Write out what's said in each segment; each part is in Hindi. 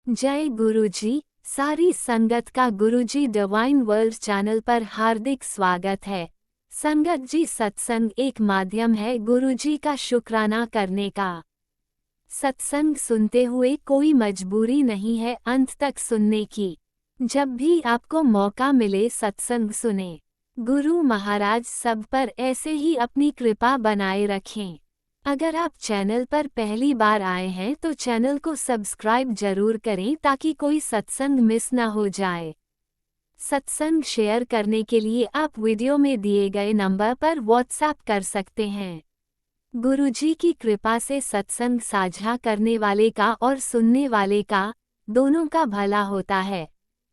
जय गुरुजी। सारी संगत का गुरुजी डिवाइन वर्ल्ड चैनल पर हार्दिक स्वागत है। संगत जी, सत्संग एक माध्यम है गुरुजी का शुक्राना करने का। सत्संग सुनते हुए कोई मजबूरी नहीं है अंत तक सुनने की। जब भी आपको मौका मिले सत्संग सुने। गुरु महाराज सब पर ऐसे ही अपनी कृपा बनाए रखें। अगर आप चैनल पर पहली बार आए हैं तो चैनल को सब्सक्राइब जरूर करें ताकि कोई सत्संग मिस न हो जाए। सत्संग शेयर करने के लिए आप वीडियो में दिए गए नंबर पर व्हाट्सएप कर सकते हैं। गुरुजी की कृपा से सत्संग साझा करने वाले का और सुनने वाले का, दोनों का भला होता है।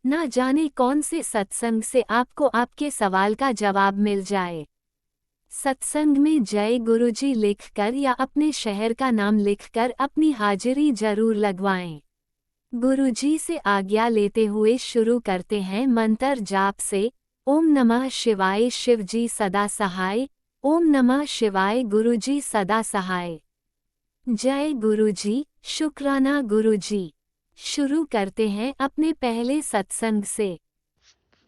ना जाने कौन से सत्संग से आपको आपके सवाल का जवाब मिल जाए। सत्संग में जय गुरुजी लिखकर या अपने शहर का नाम लिखकर अपनी हाजिरी जरूर लगवाएं। गुरुजी से आज्ञा लेते हुए शुरू करते हैं मंत्र जाप से। ओम नमः शिवाय शिवजी सदा सहाय। ओम नमः शिवाय गुरुजी सदा सहाय। जय गुरुजी, शुक्राना गुरुजी। शुरू करते हैं अपने पहले सत्संग से।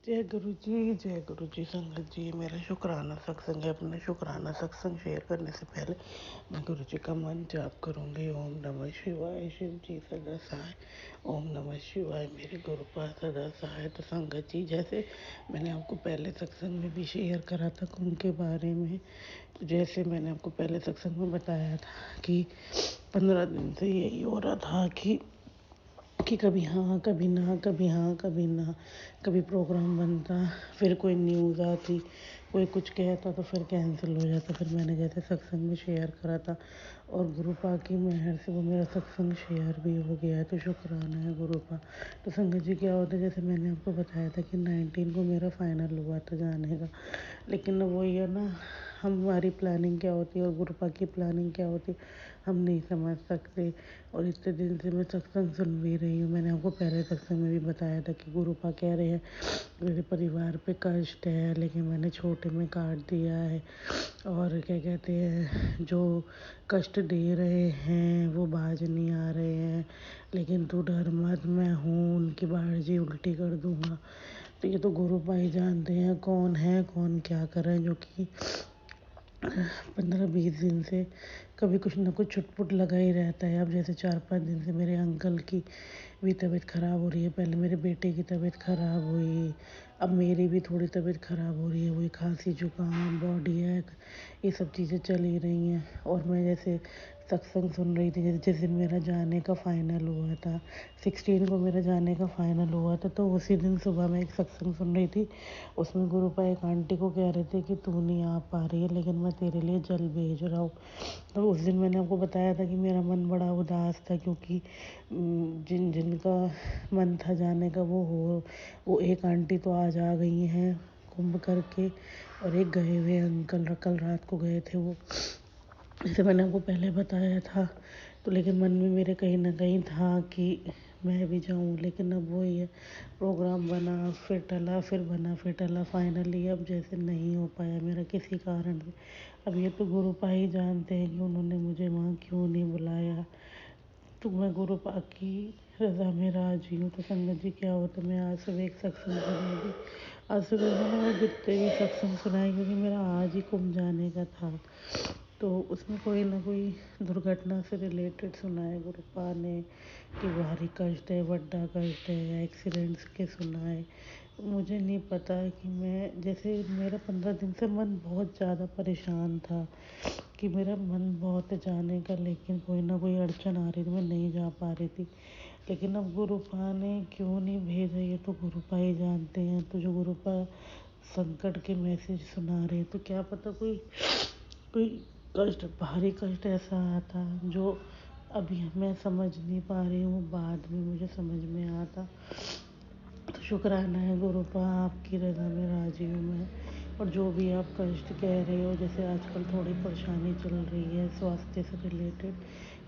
जय गुरु जी संगत जी। मेरा शुक्राना सत्संग है। अपना शुक्राना सत्संग शेयर करने से पहले मैं गुरु जी का मंत्र जाप करूँगी। ओम नमः शिवाय शिव जी सदा सहाय। ओम नमः शिवाय मेरे गुरु पास सदा सहाय। तो संगत जी, जैसे मैंने आपको पहले सत्संग में भी शेयर करा था उनके बारे में, तो जैसे मैंने आपको पहले सत्संग में बताया था कि 15 दिन से यही हो रहा था कि कभी हाँ कभी ना, कभी हाँ कभी ना, कभी प्रोग्राम बनता, फिर कोई न्यूज़ आती, कोई कुछ कहता तो फिर कैंसिल हो जाता। फिर मैंने जैसे सत्संग में शेयर करा था और गुरु पाक की मेहर से वो मेरा सत्संग शेयर भी हो गया है, तो शुक्राना है गुरु पाक। तो संगत जी, क्या होता है, जैसे मैंने आपको बताया था कि 19 को मेरा फाइनल हुआ था जाने का, लेकिन वही है ना, हमारी प्लानिंग क्या होती है और गुरु पाक की प्लानिंग क्या होती है हम नहीं समझ सकते। और इतने दिन से मैं सत्संग सुन भी रही हूँ। मैंने आपको पहले सत्संग में भी बताया था कि गुरु पाक कह रहे हैं मेरे परिवार पे कष्ट है, लेकिन मैंने छोटे में काट दिया है। और क्या कहते हैं, जो कष्ट दे रहे हैं वो बाज नहीं आ रहे हैं, लेकिन तू डर मत, मैं हूँ, उनकी बाजी उल्टी कर दूंगा। तो ये तो गुरु भाई जानते हैं कौन है कौन क्या कर रहे हैं, जो कि 15-20 दिन से कभी कुछ ना कुछ छुटपुट लगा ही रहता है। अब जैसे 4-5 दिन से मेरे अंकल की भी तबीयत ख़राब हो रही है। पहले मेरे बेटे की तबीयत ख़राब हुई, अब मेरी भी थोड़ी तबीयत ख़राब हो रही है। वही खांसी जुकाम बॉडी है, ये सब चीज़ें चल ही रही हैं। और मैं जैसे सत्संग सुन रही थी, जैसे जिस दिन मेरा जाने का फ़ाइनल हुआ था, 16 को मेरा जाने का फ़ाइनल हुआ था, तो उसी दिन सुबह मैं एक सत्संग सुन रही थी। उसमें गुरुपा एक आंटी को कह रहे थे कि तू नहीं आ पा रही है, लेकिन मैं तेरे लिए जल भेज रहा हूँ। तो उस दिन मैंने आपको बताया था कि मेरा मन बड़ा उदास था, क्योंकि जिनका मन था जाने का वो एक आंटी तो आज आ गई हैं कुंभ करके, और एक गए हुए अंकल कल रात को गए थे वो, जैसे मैंने आपको पहले बताया था। तो लेकिन मन में मेरे कहीं ना कहीं था कि मैं भी जाऊं, लेकिन अब वही है, प्रोग्राम बना फिर टला, फिर बना फिर टला, फाइनली अब जैसे नहीं हो पाया मेरा किसी कारण से। अब ये तो गुरु पा ही जानते हैं कि उन्होंने मुझे वहाँ क्यों नहीं बुलाया। तो मैं गुरु पाक की रज़ा में राजी हूँ। तो संगत जी, क्या होता, मैं आज सुबह एक सत्संग सुनी। आज सुबह मैंने वो जितने भी सत्संग सुनाए, क्योंकि मेरा आज ही कुंभ जाने का था, तो उसमें कोई ना कोई दुर्घटना से रिलेटेड सुनाए गुरुपा ने, कि भारी कष्ट है, बड्डा कष्ट है, या एक्सीडेंट्स के सुनाए। मुझे नहीं पता कि मैं, जैसे मेरा 15 दिन से मन बहुत ज़्यादा परेशान था कि मेरा मन बहुत है जाने का, लेकिन कोई ना कोई अड़चन आ रही थी, मैं नहीं जा पा रही थी। लेकिन अब गुरुपा ने क्यों नहीं भेजा, ये तो गुरुपा ही जानते हैं। तो जो गुरुपा संकट के मैसेज सुना रहे, तो क्या पता कोई कोई कष्ट, भारी कष्ट ऐसा आता जो अभी मैं समझ नहीं पा रही हूँ, बाद में मुझे समझ में आता। तो शुक्राना है गुरुपा, आपकी रज़ा में राजी हूँ मैं। और जो भी आप कष्ट कह रहे हो, जैसे आजकल थोड़ी परेशानी चल रही है स्वास्थ्य से रिलेटेड,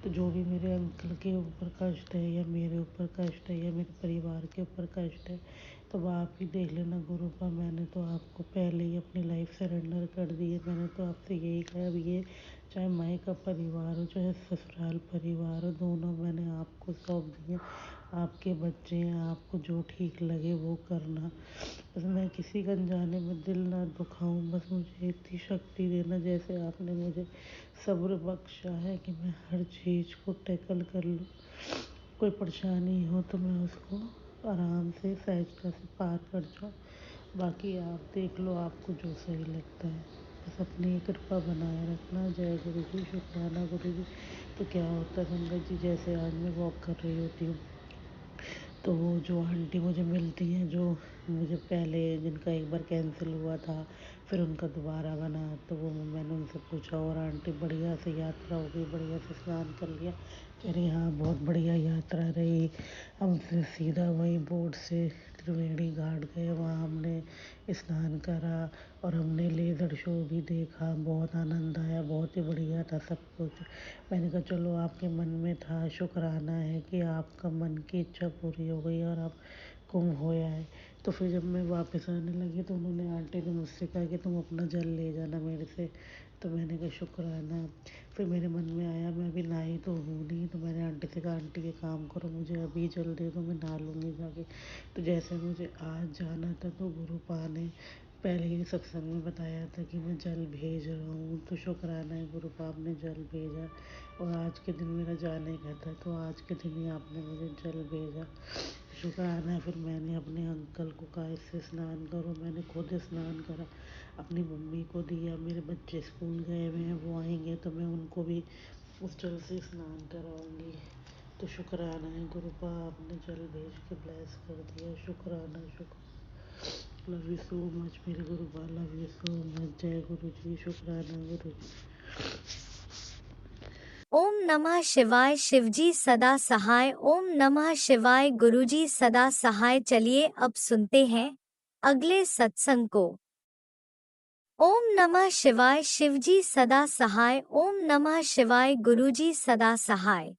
तो जो भी मेरे अंकल के ऊपर कष्ट है, या मेरे ऊपर कष्ट है, या मेरे परिवार के ऊपर कष्ट है, तो वो आप ही देख लेना गुरुपा। मैंने तो आपको पहले ही अपनी लाइफ सरेंडर कर दी है। मैंने तो आपसे यही कहा, अब ये चाहे माई का परिवार हो चाहे ससुराल परिवार हो, दोनों मैंने आपको सौंप दिए। आपके बच्चे हैं, आपको जो ठीक लगे वो करना। बस मैं किसी का अनजाने में दिल ना दुखाऊं, बस मुझे इतनी शक्ति देना जैसे आपने मुझे सब्र बख्शा है कि मैं हर चीज़ को टैकल कर लूँ। कोई परेशानी हो तो मैं उसको आराम से सहजता से पार कर जाऊँ। बाकी आप देख लो, आपको जो सही लगता है। बस अपनी कृपा बनाए रखना। जय गुरु जी, शुक्राना गुरु जी। तो क्या होता है संगत जी, जैसे आज मैं वॉक कर रही होती हूँ तो वो जो आंटी मुझे मिलती हैं, जो मुझे पहले जिनका एक बार कैंसिल हुआ था फिर उनका दोबारा बना, तो वो मैंने उनसे पूछा, और आंटी बढ़िया से यात्रा हो गई, बढ़िया से स्नान कर लिया? कह रही हाँ बहुत बढ़िया यात्रा रही। हम फिर सीधा वहीं बोट से त्रिवेणी घाट गए, वहाँ हमने स्नान करा और हमने लेज़र शो भी देखा। बहुत आनंद आया, बहुत ही बढ़िया था सब कुछ। मैंने कहा चलो आपके मन में था, शुक्राना है कि आपका मन की इच्छा पूरी हो गई और आप कुंभ होया है। तो फिर जब मैं वापस आने लगी तो उन्होंने आंटी ने मुझसे कहा कि तुम अपना जल ले जाना मेरे से। तो मैंने कहा शुक्राना। फिर मेरे मन में आया मैं अभी नहाई तो हूँ नहीं, तो मैंने आंटी से कहा आंटी ये काम करो, मुझे अभी जल दे दो, मैं नहा लूँगी जाके। तो जैसे मुझे आज जाना था तो गुरुपा ने पहले ही सत्संग में बताया था कि मैं जल भेज रहा हूँ, तो शुक्राना है गुरुपाप ने जल भेजा। और आज के दिन मेरा जाने का था तो आज के दिन ही आपने मुझे जल भेजा, शुक्राना है। फिर मैंने अपने अंकल को कहा इससे स्नान करो, मैंने खुद स्नान करा, अपनी मम्मी को दिया। मेरे बच्चे स्कूल गए हुए हैं, वो आएंगे तो मैं उनको भी उस जल से स्नान कराऊंगी। तो शुक्राना है गुरुपा, आपने जल भेज के ब्लेस कर दिया, शुक्राना शुक्र। लव यू सो मच मेरे गुरुपा, लव यू सो मच। जय गुरु जी, शुक्राना गुरु जी। ओम नमः शिवाय। शिवजी सदा सहाय। ओम नमः शिवाय। गुरुजी सदा सहाय। चलिए अब सुनते हैं अगले सत्संग को। ओम नमः शिवाय। शिवजी सदा सहाय। ओम नमः शिवाय। गुरुजी सदा सहाय।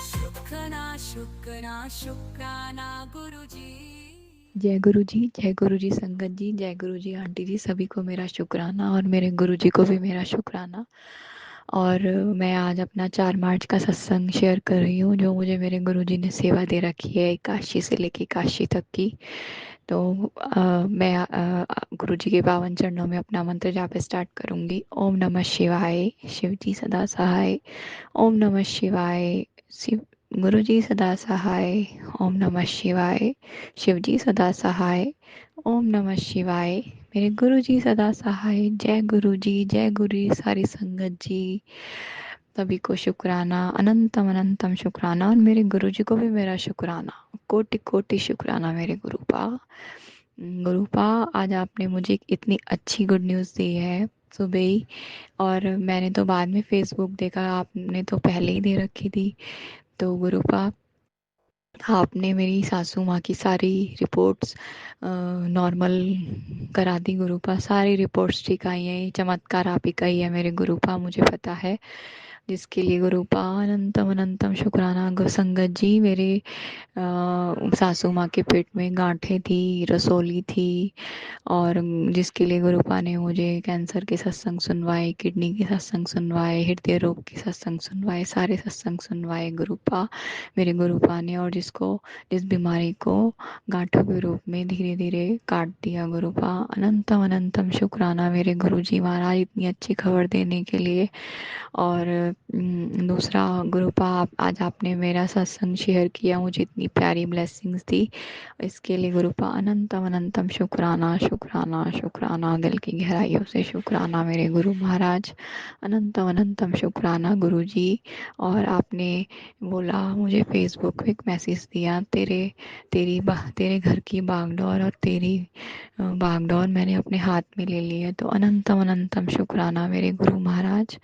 शुक्राना शुक्राना शुक्राना गुरुजी। जय गुरु जी संगत जी, जय गुरु जी आंटी जी, सभी को मेरा शुक्राना और मेरे गुरु जी को भी मेरा शुक्राना। और मैं आज अपना 4 मार्च का सत्संग शेयर कर रही हूँ जो मुझे मेरे गुरु जी ने सेवा दे रखी है, काशी से लेके काशी तक की। तो मैं गुरु जी के पावन चरणों में अपना मंत्र जाप स्टार्ट करूँगी। ओम नमः शिवाय, शिव जी सदा सहाय। ओम नमः शिवाय, शिव गुरु जी सदा सहाय। ओम नमः शिवाय, शिव जी सदा सहाय। ओम नमः शिवाय, मेरे गुरु जी सदा सहाय। जय गुरु जी, जय गुरु जी, सारी संगत जी, सभी को शुक्राना, अनंतम अनंतम शुक्राना। और मेरे गुरु जी को भी मेरा शुक्राना, कोटि कोटि शुक्राना मेरे गुरुपा। गुरुपा, आज आपने मुझे इतनी अच्छी गुड न्यूज़ दी है सुबह ही, और मैंने तो बाद में फेसबुक देखा, आपने तो पहले ही दे रखी थी। तो गुरुपा, आपने मेरी सासू माँ की सारी रिपोर्ट्स नॉर्मल करा दी गुरुपा, सारी रिपोर्ट्स ठीक आई हैं। ये चमत्कार आप ही का ही है मेरे गुरुपा, मुझे पता है, जिसके लिए गुरुपा अनंतम अनंतम शुक्राना। संगत जी, मेरे सासू माँ के पेट में गांठें थी, रसोली थी, और जिसके लिए गुरुपा ने मुझे कैंसर के सत्संग सुनवाए, किडनी के सत्संग सुनवाए, हृदय रोग के सत्संग सुनवाए, सारे सत्संग सुनवाए गुरुपा, मेरे गुरुपा ने। और जिस बीमारी को गांठों के रूप में धीरे धीरे काट दिया गुरुपा, अनंतम अनंतम शुक्राना मेरे गुरु जी महाराज, इतनी अच्छी खबर देने के लिए। और दूसरा गुरुपा, आज आपने मेरा सत्संग शेयर किया, मुझे इतनी प्यारी ब्लेसिंग्स दी, इसके लिए गुरुपा अनंतम अनंतम शुक्राना शुक्राना शुक्राना, दिल की गहराइयों से शुक्राना मेरे गुरु महाराज, अनंतम अनंतम शुक्राना गुरु जी। और आपने बोला, मुझे फेसबुक पे एक मैसेज दिया, तेरे घर की बागडोर और तेरी बागडोर मैंने अपने हाथ में ले ली है। तो अनंतम अनंतम शुक्राना मेरे गुरु महाराज।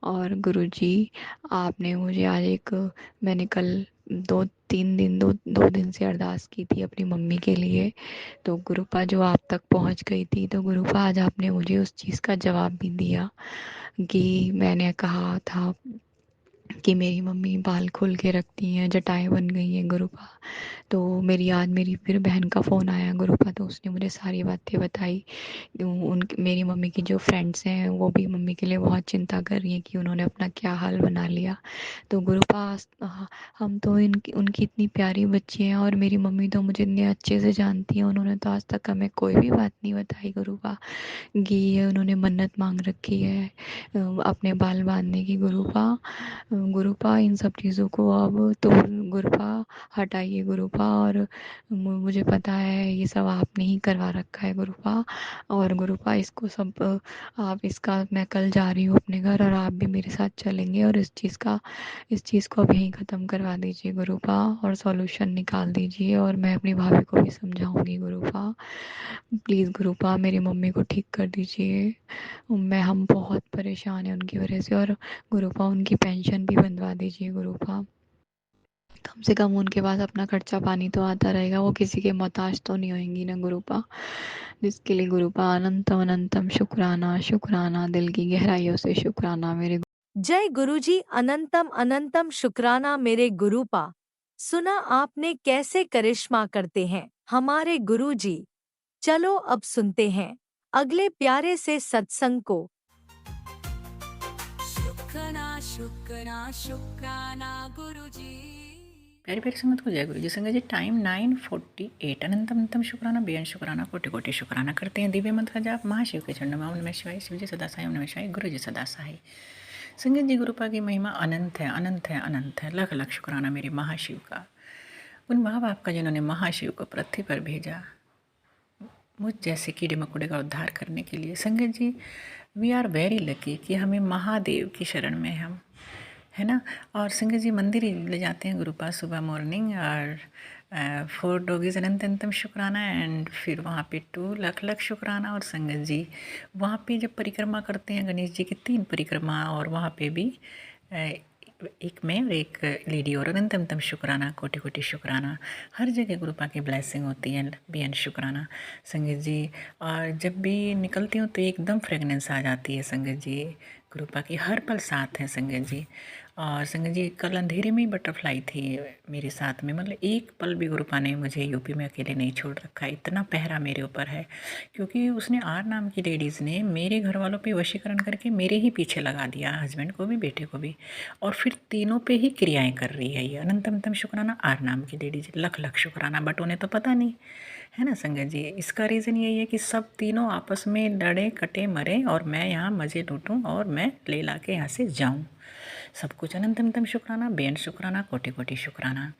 और गुरुजी, आपने मुझे आज मैंने कल 2 दिन से अरदास की थी अपनी मम्मी के लिए, तो गुरुपा जो आप तक पहुंच गई थी। तो गुरुपा, आज आपने मुझे उस चीज़ का जवाब भी दिया कि मैंने कहा था कि मेरी मम्मी बाल खोल के रखती हैं, जटाएँ बन गई हैं गुरुपा। तो मेरी फिर बहन का फ़ोन आया गुरुपा, तो उसने मुझे सारी बातें बताई। मेरी मम्मी की जो फ्रेंड्स हैं वो भी मम्मी के लिए बहुत चिंता कर रही हैं कि उन्होंने अपना क्या हाल बना लिया। तो हम तो इनकी उनकी इतनी प्यारी बच्ची हैं, और मेरी मम्मी तो मुझे इतने अच्छे से जानती हैं, उन्होंने तो आज तक हमें कोई भी बात नहीं बताई गुरुपा, कि ये उन्होंने मन्नत मांग रखी है अपने बाल बांधने की। गुरुपा इन सब चीज़ों को अब तो गुरुपा हटाइए गुरुपा, और मुझे पता है ये सब आपने ही करवा रखा है गुरुपा, और गुरुपा इसको सब आप इसका मैं कल जा रही हूँ अपने घर, और आप भी मेरे साथ चलेंगे, और इस चीज़ को अब यहीं ख़त्म करवा दीजिए गुरुपा, और सॉल्यूशन निकाल दीजिए, और मैं अपनी भाभी को भी समझाऊंगी गुरुपा। प्लीज़ गुरुपा मेरी मम्मी को ठीक कर दीजिए। हम बहुत परेशान हैं उनकी वजह से, और गुरुपा उनकी पेंशन भी बंधवा दीजिए गुरुपा। कम से कम उनके पास अपना खर्चा पानी तो आता रहेगा, वो किसी के मोहताज तो नहीं होंगी ना गुरुपा। जिसके लिए गुरुपा अनंतम अनंतम शुक्राना, शुक्राना, दिल की गहराइयों से शुक्राना मेरे। जय गुरुजी, अनंतम अनंतम शुक्राना मेरे गुरुपा। सुना आपने कैसे करिश्मा करते हैं हमारे गुरुजी। चलो अब सुनते हैं अगले प्यारे से सत्संग को। शुक्राना शुक्राना शुक्राना गुरुजी। प्यारी प्यारी संगत को जय गुरु जी। संगत जी टाइम 9:48। अनंतम अनंतम शुक्राना, बेअन शुक्राना, कोटि कोटि शुक्राना करते हैं दिव्य मंत्र जाप महाशिव के चरणों में। ओम नमः शिवाय, शिव जी सदा साई, ओम नमः शिवाय, गुरु जी सदा साई। संगत जी गुरुपा की महिमा अनंत है, अनंत है, अनंत है। लाख लाख शुक्राना मेरे महाशिव का, उन माँ बाप का जिन्होंने महाशिव को पृथ्वी पर भेजा मुझ जैसे कीड़े मकोड़े का उद्धार करने के लिए। संगत जी वी आर वेरी लकी कि हमें महादेव की शरण में हम, है ना। और संगत जी मंदिर ही ले जाते हैं गुरुपा सुबह मॉर्निंग, और 4 डॉगीज अनंत अनंतम शुक्राना, एंड फिर वहाँ पे 2 लाख लाख शुक्राना। और संगत जी वहाँ पे जब परिक्रमा करते हैं गणेश जी की 3 परिक्रमा, और वहाँ पे भी एक मैं और एक लेडी, और अनंत अनंतम शुक्राना, कोटि कोटि शुक्राना। हर जगह गुरुपा की ब्लेसिंग होती है, बेअन शुक्राना संगत जी। और जब भी निकलती हूँ तो एकदम फ्रेगनेंस आ जाती है संगत जी, गुरुपा की हर पल साथ है संगत जी। और संगत जी कल अंधेरे में ही बटरफ्लाई थी मेरे साथ में, मतलब एक पल भी गुरुपा ने मुझे यूपी में अकेले नहीं छोड़ रखा है, इतना पहरा मेरे ऊपर है। क्योंकि उसने आर नाम की लेडीज़ ने मेरे घर वालों पे वशीकरण करके मेरे ही पीछे लगा दिया, हस्बैंड को भी बेटे को भी, और फिर तीनों पे ही क्रियाएं कर रही है ये। अनंत अनंतम शुक्राना आर नाम की लेडीज, लख लख शुक्राना, बट उन्हें तो पता नहीं है ना संगत जी। इसका रीज़न यही है कि सब तीनों आपस में लड़े कटे मरे, और मैं यहाँ मज़े लूटूँ और मैं ले ला के यहाँ से जाऊँ। सब कुछ अनंत अनंतम शुक्राना, बेअन शुक्राना, कोटि कोटि शुक्राना।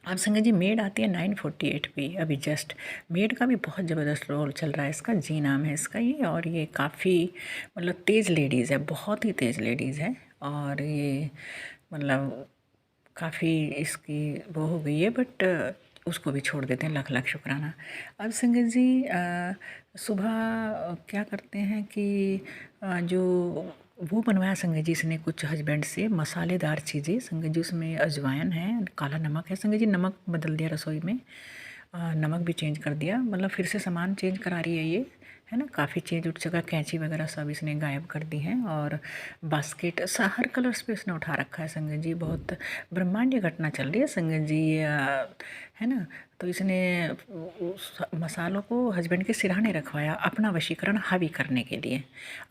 अब संगत जी मेड आती है 9:48 पे अभी जस्ट। मेड का भी बहुत ज़बरदस्त रोल चल रहा है इसका, जी नाम है इसका ये, और ये काफ़ी मतलब तेज़ लेडीज़ है, बहुत ही तेज़ लेडीज़ है। और ये मतलब काफ़ी इसकी वो हो गई है, बट उसको भी छोड़ देते हैं, लाख लाख शुक्राना। अब संगत जी सुबह क्या करते हैं कि जो वो बनवाया संगत जी इसने कुछ हस्बैंड से मसालेदार चीज़ें। संगत जी उसमें अजवाइन है, काला नमक है। संगत जी नमक बदल दिया रसोई में, नमक भी चेंज कर दिया, मतलब फिर से सामान चेंज करा रही है ये, है ना। काफ़ी चेंज उठ चुका, कैंची वगैरह सब इसने गायब कर दी हैं, और बास्केट हर कलर्स पे इसने उठा रखा है संगत जी। बहुत ब्रह्मांडीय घटना चल रही है संगत जी, है ना। तो इसने उस मसालों को हस्बैंड के सिरहाने रखवाया अपना वशीकरण हावी करने के लिए।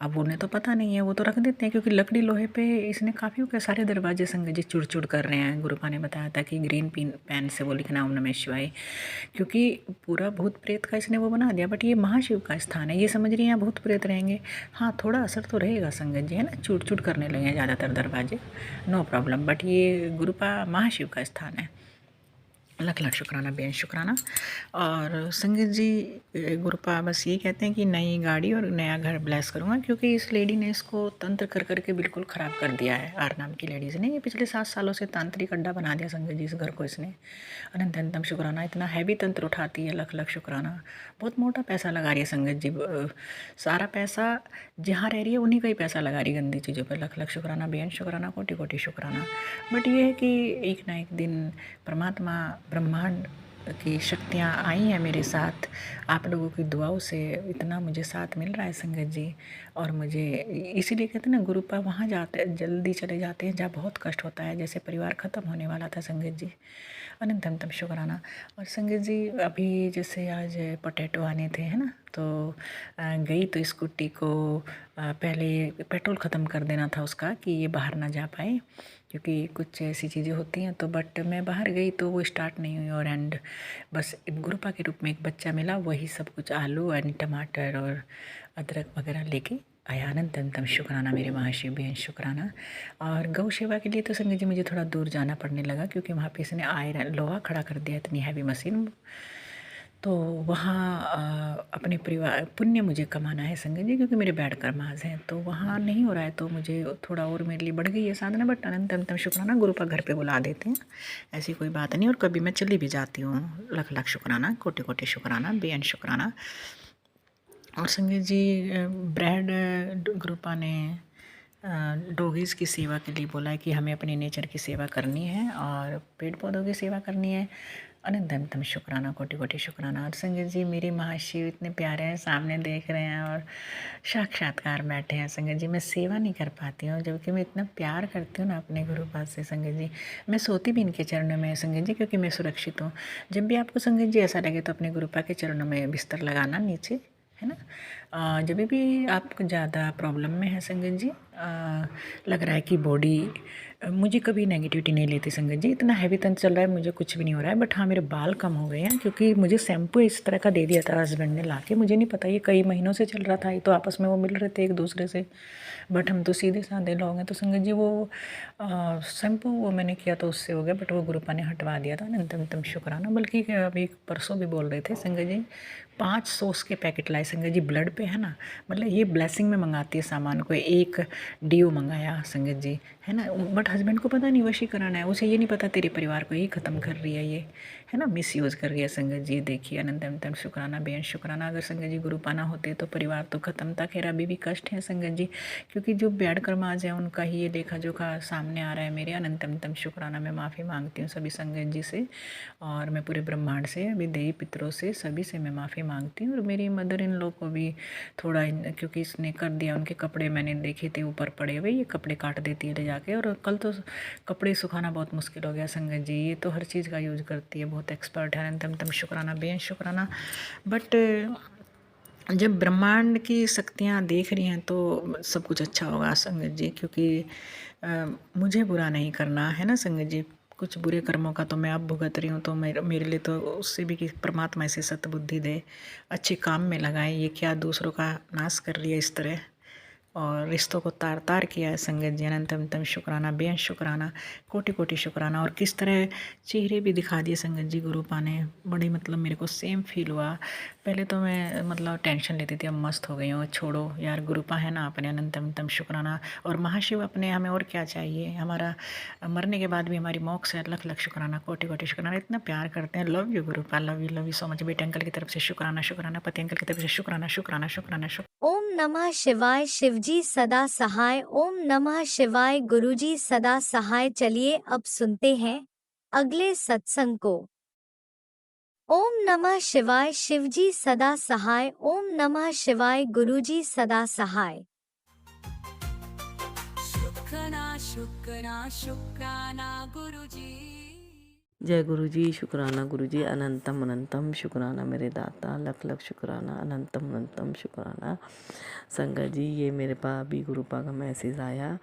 अब उन्हें तो पता नहीं है, वो तो रख देते हैं, क्योंकि लकड़ी लोहे पे इसने काफ़ी के सारे दरवाजे संगत जी चुड़ चुड़ कर रहे हैं। गुरुपा ने बताया था कि ग्रीन पेन से वो लिखना ओम नमः शिवाय, क्योंकि पूरा भूत प्रेत का इसने वो बना दिया। बट ये महाशिव का स्थान है, ये समझ रही हैं यहाँ भूत प्रेत रहेंगे। हाँ थोड़ा असर तो रहेगा संगत जी, है ना, चूट चूट करने लगे हैं ज़्यादातर दरवाजे, नो प्रॉब्लम, बट ये गुरुपा महाशिव का स्थान है। लख लख शुक्राना, बेअन शुक्राना। और संगत जी गुरुपा बस ये कहते हैं कि नई गाड़ी और नया घर ब्लेस करूँगा, क्योंकि इस लेडी ने इसको तंत्र कर करके बिल्कुल ख़राब कर दिया है। आर नाम की लेडीज़ ने ये पिछले 7 सालों से तांत्रिक अड्डा बना दिया संगत जी इस घर को इसने। अनंत अनंतम शुक्राना, इतना हैवी तंत्र उठाती है, लख लख शुक्राना। बहुत मोटा पैसा लगा रही है संगत जी, सारा पैसा जहाँ रह रही है उन्हीं का ही पैसा लगा रही है गंदी चीज़ों पर। लख लख शुक्राना, बेअन शुक्राना, कोटि कोटि शुक्राना। बट ये है कि एक ना एक दिन परमात्मा ब्रह्मांड की शक्तियाँ आई हैं मेरे साथ, आप लोगों की दुआओं से इतना मुझे साथ मिल रहा है संगत जी। और मुझे इसीलिए कहते हैं ना, गुरुपा वहाँ जाते जल्दी चले जाते हैं जहाँ बहुत कष्ट होता है, जैसे परिवार ख़त्म होने वाला था संगत जी। अनंत अनंतम शुक्राना। और संगत जी अभी जैसे आज पोटैटो आने थे, है ना, तो गई तो स्कूटी को पहले पेट्रोल ख़त्म कर देना था उसका, कि ये बाहर ना जा पाए, क्योंकि कुछ ऐसी चीज़ें होती हैं। तो बट मैं बाहर गई तो वो स्टार्ट नहीं हुई, और एंड बस गुरुपा के रूप में एक बच्चा मिला, वही सब कुछ आलू एंड टमाटर और अदरक वगैरह लेके आया। अनंत अनंतम शुक्राना मेरे महाशिव बेहद शुक्राना। और गौ सेवा के लिए तो संगत जी मुझे थोड़ा दूर जाना पड़ने लगा, क्योंकि वहाँ पे इसने आयरन लोहा खड़ा कर दिया, इतनी हैवी मशीन। तो वहाँ अपने परिवार पुण्य मुझे कमाना है संगत जी, क्योंकि मेरे बैड कर्मास हैं, तो वहाँ नहीं हो रहा है। तो मुझे थोड़ा और मेरे लिए बढ़ गई है साधना, बट अनंत अनंतम शुक्राना, गुरुपा घर पे बुला देते हैं, ऐसी कोई बात नहीं। और कभी मैं चली भी जाती हूँ, लख लख शुक्राना, कोटि कोटि शुक्राना, बेअंत शुक्राना। और संगत जी ब्रैड गुरुपा ने डॉगीज़ की सेवा के लिए बोला है कि हमें अपने नेचर की सेवा करनी है और पेड़ पौधों की सेवा करनी है। अनंत अनंतम शुक्राना, कोटि कोटि शुक्राना। और संगत जी मेरे महाशिव इतने प्यारे हैं, सामने देख रहे हैं और साक्षात्कार बैठे हैं संगत जी। मैं सेवा नहीं कर पाती हूँ, जबकि मैं इतना प्यार करती हूँ ना अपने गुरु पास से संगत जी। मैं सोती भी इनके चरणों में संगत जी, क्योंकि मैं सुरक्षित हूँ। जब भी आपको संगत जी ऐसा लगे तो अपने गुरुपा के चरणों में बिस्तर लगाना नीचे, है ना। जब भी आप ज़्यादा प्रॉब्लम में है संगत जी, लग रहा है कि बॉडी, मुझे कभी नेगेटिविटी नहीं लेती संगत जी, इतना हैवी तन चल रहा है, मुझे कुछ भी नहीं हो रहा है। बट हाँ, मेरे बाल कम हो गए हैं, क्योंकि मुझे शैम्पू इस तरह का दे दिया था हस्बैंड ने लाके, मुझे नहीं पता, ये कई महीनों से चल रहा था, ये तो आपस में वो मिल रहे थे एक दूसरे से, बट हम तो सीधे साधे लोग हैं। तो संगत जी वो शैम्पू वो मैंने किया तो उससे हो गया, बट वो गुरुपा ने हटवा दिया था। अनंत अनंतम शुक्राना। बल्कि अभी परसों भी बोल रहे थे संगत जी, 5 सॉस के पैकेट लाए संगत जी, ब्लड पे, है ना। मतलब ये ब्लेसिंग में मंगाती है सामान को। एक डीओ मंगाया संगत जी, है ना। बट हस्बैंड को पता नहीं वशीकरण है, उसे ये नहीं पता तेरे परिवार को ही ख़त्म कर रही है ये, है ना, मिस यूज़ कर रही है संगत जी। देखिए अनंत अनंतम शुक्राना, बेअंत शुक्राना। अगर संगत जी गुरुपा ना होते तो परिवार तो ख़त्म था। खैर अभी भी कष्ट है संगत जी, क्योंकि जो बैड कर्माज है उनका ही ये लेखा जोखा सामने आ रहा है मेरे। अनंत अनंतम शुक्राना। मैं माफ़ी मांगती हूँ सभी संगत जी से, और मैं पूरे ब्रह्मांड से, अभी देवी पितरों से, सभी से मैं माफ़ी मांगती हूँ। और मेरी मदर इन लोग को भी थोड़ा क्योंकि इसने कर दिया, उनके कपड़े मैंने देखे थे ऊपर पड़े हुए, ये कपड़े काट देती है ले जाके। और कल तो कपड़े सुखाना बहुत मुश्किल हो गया संगत जी, ये तो हर चीज़ का यूज़ करती है, बहुत एक्सपर्ट है। अनंत अनंतम शुक्राना, बेअंत शुक्राना। बट जब ब्रह्मांड की शक्तियाँ देख रही हैं तो सब कुछ अच्छा होगा संगत जी, क्योंकि मुझे बुरा नहीं करना है ना संगत जी। कुछ बुरे कर्मों का तो मैं अब भुगत रही हूँ, तो मेरे लिए तो उससे भी कि परमात्मा ऐसे सतबुद्धि दे, अच्छे काम में लगाए। ये क्या दूसरों का नाश कर रही है इस तरह, और रिश्तों को तार तार किया है संगत जी। अनंत अनंतम शुक्राना, बेअंत शुक्राना, कोटि कोटि शुक्राना। और किस तरह चेहरे भी दिखा दिए संगत जी गुरुपा ने, बड़ी मतलब मेरे को सेम फील हुआ। पहले तो मैं मतलब टेंशन लेती थी, अब मस्त हो गई हूँ। छोड़ो यार, गुरुपा है ना अपने। अनंत अनंतम शुक्राना। और महाशिव अपने, हमें और क्या चाहिए, हमारा मरने के बाद भी हमारी मोक्ष है। लख लख शुक्राना, कोटि कोटि शुक्राना। इतना प्यार करते हैं। Love you गुरुपा, love you so much. बेटे अंकल की तरफ से शुक्राना शुक्राना, पति अंकल की तरफ से शुक्राना शुक्राना शुक्राना शुक्राना। ओम नमः शिवाय। शिवजी सदा सहाय। ओम नमः शिवाय। गुरुजी सदा सहाय। चलिए अब सुनते हैं अगले सत्संग को। ओम नमः शिवाय। शिवजी सदा सहाय। ओम नमः शिवाय। गुरुजी सदा सहाय। शुक्राना शुक्राना शुक्राना गुरुजी। जय गुरु जी। शुक्राना गुरु जी। अनंतम अनंतम शुक्राना मेरे दाता, लख लख शुक्राना, अनंतम अनंतम शुक्राना। संगत जी, ये मेरे पास अभी गुरुपा का मैसेज आया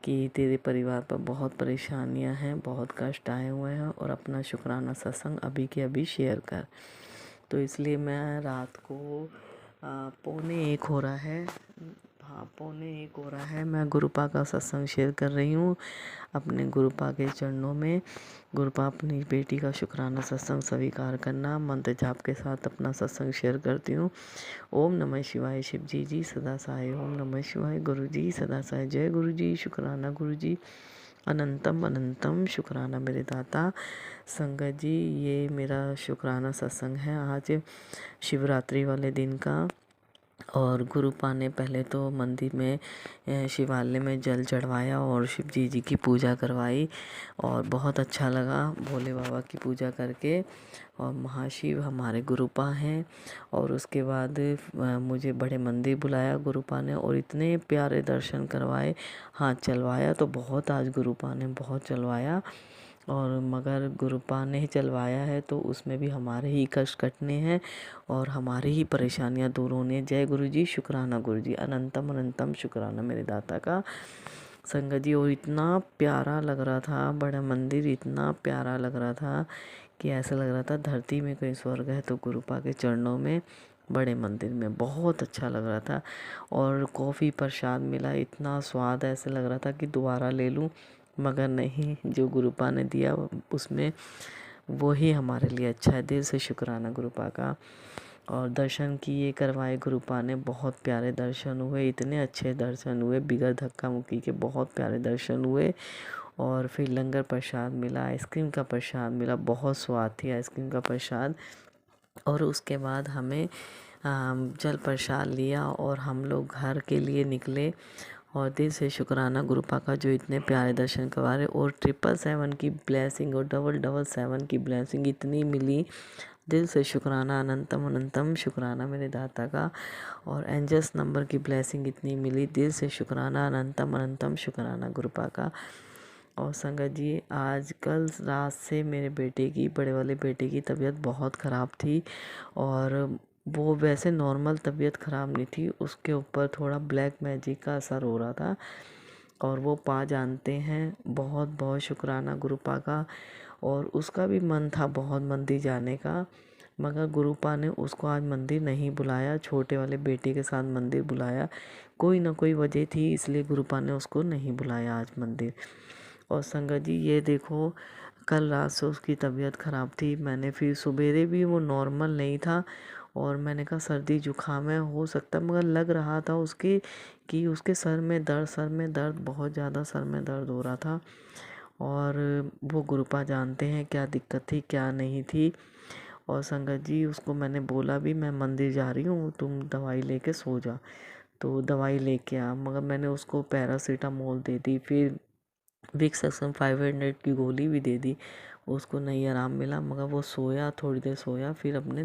कि तेरे परिवार पर बहुत परेशानियां हैं, बहुत कष्ट आए हुए हैं, और अपना शुक्राना सत्संग अभी के अभी शेयर कर। तो इसलिए मैं रात को 1:45 हो रहा है, हाँ 1:45 हो रहा है, मैं गुरुपा का सत्संग शेयर कर रही हूँ अपने गुरुपा के चरणों में। गुरुपा, अपनी बेटी का शुक्राना सत्संग स्वीकार करना। मंत्र जाप के साथ अपना सत्संग शेयर करती हूँ। ओम नमः शिवाय। शिव जी सदा सहाय। ओम नमः शिवाय। गुरु जी सदा सहाय। जय गुरु जी। शुक्राना गुरु जी। अनंतम अनंतम शुक्राना मेरे दाता। संगत जी, ये मेरा शुक्राना सत्संग है आज शिवरात्रि वाले दिन का। और गुरुपा ने पहले तो मंदिर में शिवालय में जल चढ़वाया और शिव जी की पूजा करवाई और बहुत अच्छा लगा भोले बाबा की पूजा करके। और महाशिव हमारे गुरुपा हैं। और उसके बाद मुझे बड़े मंदिर बुलाया गुरुपा ने और इतने प्यारे दर्शन करवाए। हाथ चलवाया तो बहुत, आज गुरुपा ने बहुत चलवाया, और मगर गुरुपा ने चलवाया है तो उसमें भी हमारे ही कष्ट कटने हैं और हमारी ही परेशानियां दूर होनी है। जय गुरु जी, शुक्राना गुरु जी, अनंतम अनंतम शुक्राना मेरे दाता का। संगत जी, और इतना प्यारा लग रहा था, बड़ा मंदिर इतना प्यारा लग रहा था कि ऐसा लग रहा था धरती में कोई स्वर्ग है तो गुरुपा के चरणों में, बड़े मंदिर में बहुत अच्छा लग रहा था। और कॉफ़ी प्रसाद मिला, इतना स्वाद, ऐसे लग रहा था कि दोबारा ले लूं, मगर नहीं, जो गुरुपा ने दिया उसमें वो ही हमारे लिए अच्छा है। दिल से शुक्राना गुरुपा का। और दर्शन किए करवाए गुरुपा ने, बहुत प्यारे दर्शन हुए, इतने अच्छे दर्शन हुए बिगर धक्का मुक्की के, बहुत प्यारे दर्शन हुए। और फिर लंगर प्रसाद मिला, आइसक्रीम का प्रसाद मिला, बहुत स्वाद थी आइसक्रीम का प्रसाद। और उसके बाद हमें जल प्रसाद लिया और हम लोग घर के लिए निकले। और दिल से शुक्राना गुरुपा का जो इतने प्यारे दर्शन करवा रहे। और 777 की ब्लेसिंग और 777 की ब्लेसिंग इतनी मिली, दिल से शुक्राना, अनंतम अनंतम शुक्राना मेरे दाता का। और एंजल्स नंबर की ब्लेसिंग इतनी मिली, दिल से शुक्राना, अनंतम अनंतम शुक्राना गुरुपा का। और संगत जी, आज कल रात से मेरे बेटे की, बड़े वाले बेटे की तबीयत बहुत ख़राब थी। और वो वैसे नॉर्मल तबीयत ख़राब नहीं थी, उसके ऊपर थोड़ा ब्लैक मैजिक का असर हो रहा था। और वो पा जानते हैं, बहुत बहुत शुक्राना गुरुपा का। और उसका भी मन था बहुत मंदिर जाने का, मगर गुरुपा ने उसको आज मंदिर नहीं बुलाया, छोटे वाले बेटे के साथ मंदिर बुलाया। कोई ना कोई वजह थी, इसलिए गुरुपा ने उसको नहीं बुलाया आज मंदिर। और संगत जी, ये देखो, कल रात से उसकी तबीयत ख़राब थी। मैंने फिर सवेरे भी वो नॉर्मल नहीं था और मैंने कहा सर्दी जुकाम है, हो सकता, मगर लग रहा था उसके कि उसके सर में दर्द, बहुत ज़्यादा सर में दर्द हो रहा था। और वो गुरुपा जानते हैं क्या दिक्कत थी क्या नहीं थी। और संगत जी, उसको मैंने बोला भी मैं मंदिर जा रही हूँ, तुम दवाई लेके सो जा। तो दवाई लेके आ, मगर मैंने उसको पैरासीटामोल दे दी, फिर विक्स एक्शन 500 की गोली भी दे दी। उसको नहीं आराम मिला, मगर वो सोया, थोड़ी देर सोया, फिर अपने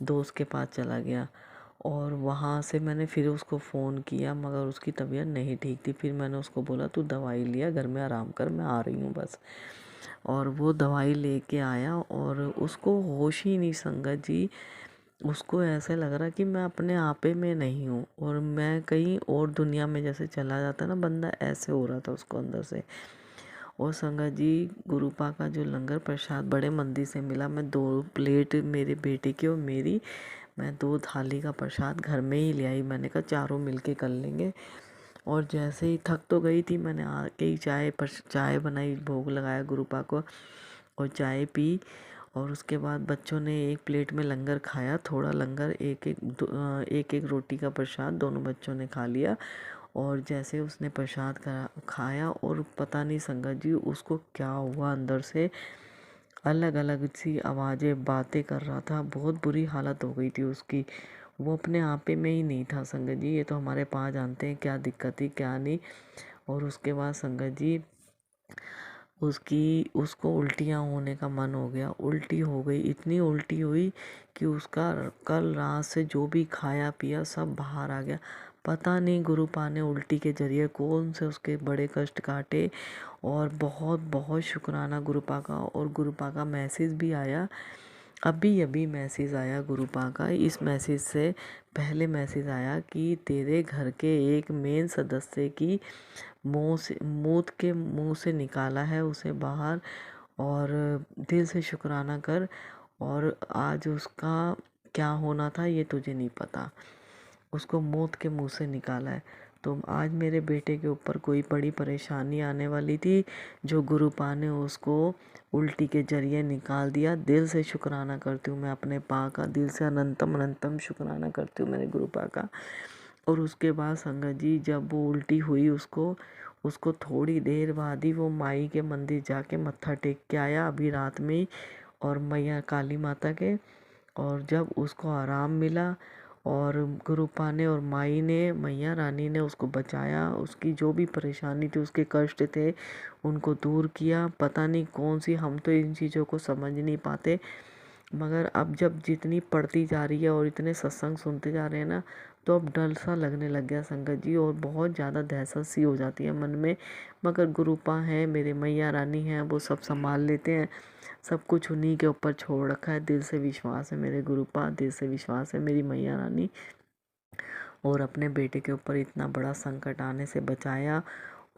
दोस्त के पास चला गया। और वहाँ से मैंने फिर उसको फ़ोन किया, मगर उसकी तबीयत नहीं ठीक थी। फिर मैंने उसको बोला तू दवाई लिया, घर में आराम कर, मैं आ रही हूँ बस। और वो दवाई लेके आया और उसको होश ही नहीं संगत जी। उसको ऐसे लग रहा कि मैं अपने आपे में नहीं हूँ और मैं कहीं और दुनिया में जैसे चला जाता ना बंदा, ऐसे हो रहा था उसको अंदर से। और संगत जी, गुरुपा का जो लंगर प्रसाद बड़े मंदिर से मिला, मैं 2 प्लेट मेरे बेटे की और मेरी, मैं 2 थाली का प्रसाद घर में ही ले आई। मैंने कहा चारों मिलके कर लेंगे। और जैसे ही थक तो गई थी, मैंने आके ही चाय बनाई, भोग लगाया गुरुपा को और चाय पी। और उसके बाद बच्चों ने 1 प्लेट में लंगर खाया, थोड़ा लंगर, एक एक रोटी का प्रसाद दोनों बच्चों ने खा लिया। और जैसे उसने प्रसाद खाया और पता नहीं संगत जी उसको क्या हुआ, अंदर से अलग अलग सी आवाज़ें, बातें कर रहा था, बहुत बुरी हालत हो गई थी उसकी। वो अपने आपे में ही नहीं था संगत जी। ये तो हमारे पास जानते हैं क्या दिक्कत थी क्या नहीं। और उसके बाद संगत जी, उसको उल्टियाँ होने का मन हो गया, उल्टी हो गई, इतनी उल्टी हुई कि उसका कल रात से जो भी खाया पिया सब बाहर आ गया। पता नहीं गुरुपा ने उल्टी के ज़रिए कौन से उसके बड़े कष्ट काटे। और बहुत बहुत शुक्राना गुरुपा का। और गुरुपा का मैसेज भी आया, अभी अभी मैसेज आया गुरुपा का। इस मैसेज से पहले मैसेज आया कि तेरे घर के एक मेन सदस्य की मौत के मुंह से निकाला है उसे बाहर, और दिल से शुक्राना कर। और आज उसका क्या होना था ये तुझे नहीं पता, उसको मौत के मुंह से निकाला है। तो आज मेरे बेटे के ऊपर कोई बड़ी परेशानी आने वाली थी, जो गुरुपा ने उसको उल्टी के ज़रिए निकाल दिया। दिल से शुक्राना करती हूँ मैं अपने पा का, दिल से अनंतम अनंतम शुक्राना करती हूँ मेरे गुरुपा का। और उसके बाद संगत जी, जब वो उल्टी हुई उसको थोड़ी देर बाद ही वो माई के मंदिर जाके मत्था टेक के आया अभी रात में ही, और मैया काली माता के। और जब उसको आराम मिला और गुरुपा ने और माई ने, मैया रानी ने उसको बचाया। उसकी जो भी परेशानी थी, उसके कष्ट थे, उनको दूर किया। पता नहीं कौन सी, हम तो इन चीज़ों को समझ नहीं पाते, मगर अब जब जितनी पढ़ती जा रही है और इतने सत्संग सुनते जा रहे हैं ना, तो अब डर सा लगने लग गया संगत जी, और बहुत ज़्यादा दहशत सी हो जाती है मन में। मगर गुरुपा हैं, मेरे मैया रानी हैं, वो सब संभाल लेते हैं। सब कुछ उन्हीं के ऊपर छोड़ रखा है। दिल से विश्वास है मेरे गुरुपा, दिल से विश्वास है मेरी मैया रानी। और अपने बेटे के ऊपर इतना बड़ा संकट आने से बचाया।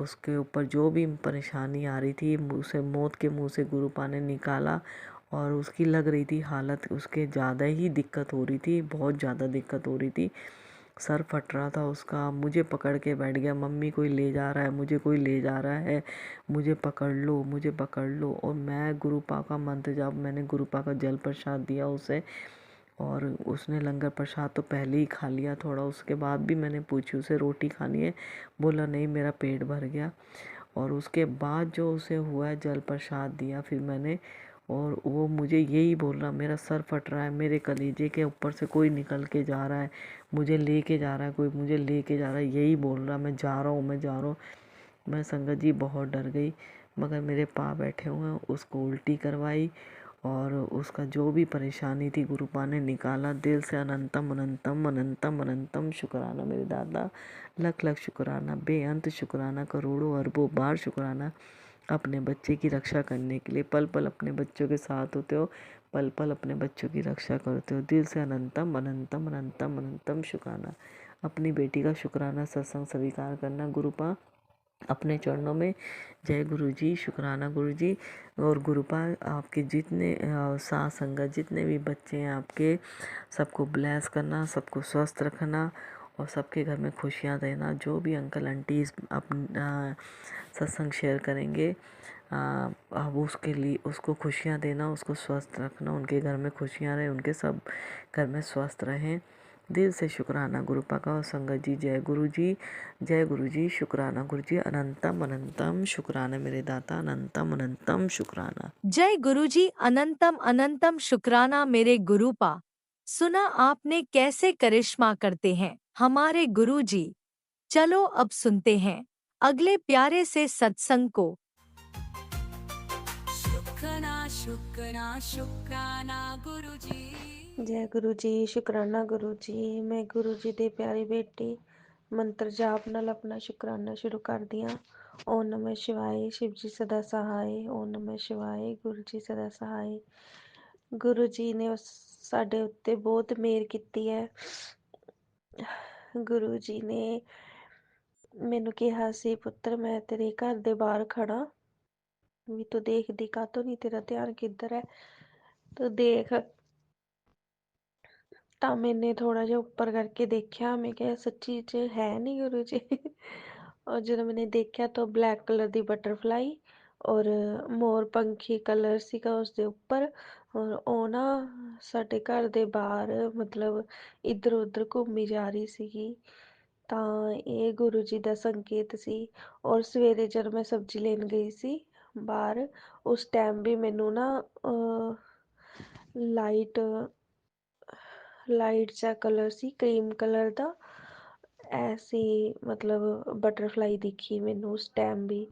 उसके ऊपर जो भी परेशानी आ रही थी, उसे मौत के मुंह से गुरुपा ने निकाला। और उसकी लग रही थी हालत, उसके ज़्यादा ही दिक्कत हो रही थी, बहुत ज़्यादा दिक्कत हो रही थी। सर फट रहा था उसका। मुझे पकड़ के बैठ गया, मम्मी कोई ले जा रहा है, मुझे कोई ले जा रहा है, मुझे पकड़ लो, मुझे पकड़ लो। और मैं गुरुपा का मंत्र जाप, मैंने गुरुपा का जल प्रसाद दिया उसे, और उसने लंगर प्रसाद तो पहले ही खा लिया थोड़ा। उसके बाद भी मैंने पूछी उसे रोटी खानी है, बोला नहीं मेरा पेट भर गया। और उसके बाद जो उसे हुआ है, जल प्रसाद दिया फिर मैंने, और वो मुझे यही बोल रहा, मेरा सर फट रहा है, मेरे कलेजे के ऊपर से कोई निकल के जा रहा है, मुझे लेके जा रहा है कोई, मुझे लेके जा रहा है, यही बोल रहा, मैं जा रहा हूँ, मैं जा रहा हूँ। मैं संगत जी बहुत डर गई, मगर मेरे पाँव बैठे हुए हैं। उसको उल्टी करवाई, और उसका जो भी परेशानी थी गुरुपा ने निकाला। दिल से अनंतम अनंतम अनंतम अनंतम शुक्राना मेरे दादा, लख लख शुक्राना, बेअंत शुक्राना, करोड़ों अरबों बार शुक्राना। अपने बच्चे की रक्षा करने के लिए पल पल अपने बच्चों के साथ होते हो, पल पल अपने बच्चों की रक्षा करते हो। दिल से अनंतम अनंतम अनंतम अनंतम शुक्राना। अपनी बेटी का शुक्राना सत्संग स्वीकार करना गुरुपा, अपने चरणों में। जय गुरु जी, शुक्राना गुरु जी। और गुरुपा आपके जितने साथ संगत, जितने भी बच्चे हैं आपके, सबको ब्लेस करना, सबको स्वस्थ रखना, और सबके घर में खुशियाँ देना। जो भी अंकल आंटी अपना सत्संग शेयर करेंगे, अब उसके लिए उसको खुशियाँ देना, उसको स्वस्थ रखना, उनके घर में खुशियाँ रहें, उनके सब घर में स्वस्थ रहें। दिल से शुक्राना गुरुपा का। और संगत जी जय गुरु जी, जय गुरु जी, शुक्राना गुरु जी, अनंतम अनंतम शुक्राना मेरे दाता, अनंतम अनंतम शुक्राना। जय गुरुजी, अनंतम अनंतम शुक्राना मेरे गुरुपा। सुना आपने कैसे करिश्मा करते हैं हमारे गुरुजी। चलो अब सुनते हैं अगले प्यारे से सत्संग को। शुक्राना शुक्राना शुक्राना गुरु जी। जय गुरु जी, शुकराना गुरु जी। मैं गुरु जी ਦੀ ਪਿਆਰੀ ਬੇਟੀ ਮੰਤਰ ਜਾਪ ਨਾਲ ਆਪਣਾ ਸ਼ੁਕਰਾਨਾ ਸ਼ੁਰੂ ਕਰਦੀ ਹਾਂ। ਓਮ ਨਮः शिवाय, शिव जी सदा सहाय। ਓਮ ਨਮः शिवाय, ਗੁਰੂ ਜੀ ਸਦਾ ਸਹਾय। ਗੁਰੂ ਜੀ ਨੇ ਸਾਡੇ ਉੱਤੇ ਬਹੁਤ ਮਿਹਰ ਕੀਤੀ ਹੈ। ਗੁਰੂ ਜੀ ਨੇ ਮੈਨੂੰ ਕਿਹਾ ਸੀ, ਪੁੱਤਰ ਮੈਂ ਤੇਰੇ ਘਰ ਦੇ ਬਾਹਰ ਖੜਾ, ਵੀ ਤੂੰ ਦੇਖਦੀ ਕਾਹਤੋਂ ਨਹੀਂ, ਤੇਰਾ ਧਿਆਨ ਕਿੱਧਰ ਹੈ, ਤੂੰ ਦੇਖ। ਤਾਂ ਮੈਨੇ ਥੋੜਾ ਜਿਹਾ ਉੱਪਰ ਕਰਕੇ ਦੇਖਿਆ, ਮੈਂ ਕਿਹਾ ਸੱਚੀ ਚ ਹੈ ਨਹੀਂ ਗੁਰੂ ਜੀ। ਔਰ ਜਦੋਂ ਮੈਨੇ ਦੇਖਿਆ ਤਾਂ ਬਲੈਕ ਕਲਰ ਦੀ ਬਟਰਫਲਾਈ ਔਰ ਮੋਰ ਪੰਖੀ ਕਲਰ ਸੀਗਾ ਉਸਦੇ ਉੱਪਰ। ਔਰ ਉਹ ਨਾ ਸਾਡੇ ਘਰ ਦੇ ਬਾਹਰ ਮਤਲਬ ਇੱਧਰ ਉੱਧਰ ਘੁੰਮੀ ਜਾ ਰਹੀ ਸੀਗੀ। ਤਾਂ ਇਹ ਗੁਰੂ ਜੀ ਦਾ ਸੰਕੇਤ ਸੀ। ਔਰ ਸਵੇਰੇ ਜਦ ਮੈਂ ਸਬਜ਼ੀ ਲੈਣ ਗਈ ਸੀ ਬਾਹਰ, ਉਸ ਟਾਈਮ ਵੀ ਮੈਨੂੰ ਨਾ ਲਾਈਟ ਲਾਈਟ ਜਿਹਾ ਕਲਰ ਸੀ, ਕਰੀਮ ਕਲਰ ਦਾ, ਐਸੀ ਮਤਲਬ ਬਟਰਫਲਾਈ ਦਿਖੀ ਮੈਨੂੰ ਉਸ ਟਾਈਮ ਵੀ।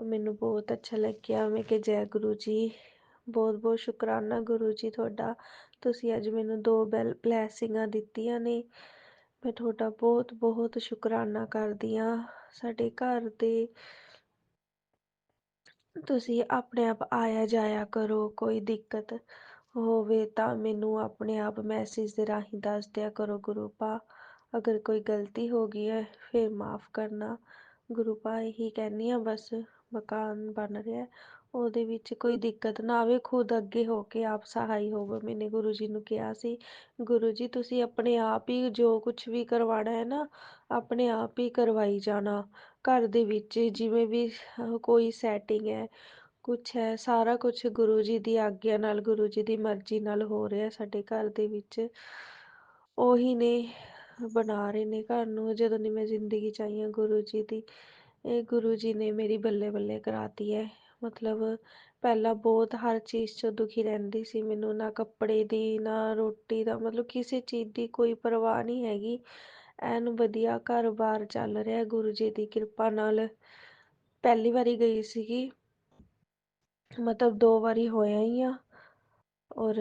ਮੈਨੂੰ ਬਹੁਤ ਅੱਛਾ ਲੱਗਿਆ। ਮੈਂ ਕਿਹਾ ਜੈ ਗੁਰੂ ਜੀ, ਬਹੁਤ ਬਹੁਤ ਸ਼ੁਕਰਾਨਾ ਗੁਰੂ ਜੀ ਤੁਹਾਡਾ। ਤੁਸੀਂ ਅੱਜ ਮੈਨੂੰ ਦੋ ਬਲੈਸਿੰਗਾਂ ਦਿੱਤੀਆਂ ਨੇ, ਮੈਂ ਤੁਹਾਡਾ ਬਹੁਤ ਬਹੁਤ ਸ਼ੁਕਰਾਨਾ ਕਰਦੀ ਹਾਂ। ਸਾਡੇ ਘਰ ਦੇ ਤੁਸੀਂ ਆਪਣੇ ਆਪ ਆਇਆ ਜਾਇਆ ਕਰੋ, ਕੋਈ ਦਿੱਕਤ ਹੋਵੇ ਤਾਂ ਮੈਨੂੰ ਆਪਣੇ ਆਪ ਮੈਸੇਜ ਦੇ ਰਾਹੀਂ ਦੱਸ ਦਿਆ ਕਰੋ ਗੁਰੂਪਾ। ਅਗਰ ਕੋਈ ਗਲਤੀ ਹੋ ਗਈ ਹੈ ਫਿਰ ਮਾफ़ ਕਰਨਾ ਗੁਰੂਪਾ। ਇਹੀ ਕਹਿੰਦੀ ਹਾਂ ਬਸ, ਮਕਾਨ ਬਣ ਰਿਹਾ ਉਹਦੇ ਵਿੱਚ ਕੋਈ ਦਿੱਕਤ ਨਾ ਆਵੇ, ਖੁਦ ਅੱਗੇ ਹੋ ਕੇ ਆਪ ਸਹਾਈ ਹੋਵੋ। ਮੈਨੇ ਗੁਰੂ ਜੀ ਨੂੰ ਕਿਹਾ ਸੀ, ਗੁਰੂ ਜੀ ਤੁਸੀਂ ਆਪਣੇ ਆਪ ਹੀ ਜੋ ਕੁਛ ਵੀ ਕਰਵਾਉਣਾ ਹੈ ਨਾ, ਆਪਣੇ ਆਪ ਹੀ ਕਰਵਾਈ ਜਾਣਾ। ਘਰ ਦੇ ਵਿੱਚ ਜਿਵੇਂ ਵੀ ਕੋਈ ਸੈਟਿੰਗ ਹੈ, ਕੁਛ ਹੈ, ਸਾਰਾ ਕੁਛ ਗੁਰੂ ਜੀ ਦੀ ਆਗਿਆ ਨਾਲ, ਗੁਰੂ ਜੀ ਦੀ ਮਰਜ਼ੀ ਨਾਲ ਹੋ ਰਿਹਾ ਸਾਡੇ ਘਰ ਦੇ ਵਿੱਚ। ਉਹੀ ਨੇ ਬਣਾ ਰਹੇ ਨੇ ਘਰ ਨੂੰ। ਜਦੋਂ ਦੀ ਮੈਂ ਜ਼ਿੰਦਗੀ 'ਚ ਆਈ ਹਾਂ ਗੁਰੂ ਜੀ ਦੀ, ਇਹ ਗੁਰੂ ਜੀ ਨੇ ਮੇਰੀ ਬੱਲੇ ਬੱਲੇ ਕਰਾਤੀ ਹੈ। ਮਤਲਬ ਪਹਿਲਾਂ ਬਹੁਤ ਹਰ ਚੀਜ਼ 'ਚ ਦੁਖੀ ਰਹਿੰਦੀ ਸੀ, ਮੈਨੂੰ ਨਾ ਕੱਪੜੇ ਦੀ ਨਾ ਰੋਟੀ ਦਾ, ਮਤਲਬ ਕਿਸੇ ਚੀਜ਼ ਦੀ ਕੋਈ ਪਰਵਾਹ ਨਹੀਂ ਹੈਗੀ। ਐਨ ਵਧੀਆ ਘਰ-ਬਾਰ ਚੱਲ ਰਿਹਾ ਗੁਰੂ ਜੀ ਦੀ ਕਿਰਪਾ ਨਾਲ। ਪਹਿਲੀ ਵਾਰੀ ਗਈ ਸੀਗੀ, ਮਤਲਬ 2 ਵਾਰੀ ਹੋਇਆ ਹੀ ਆ। ਔਰ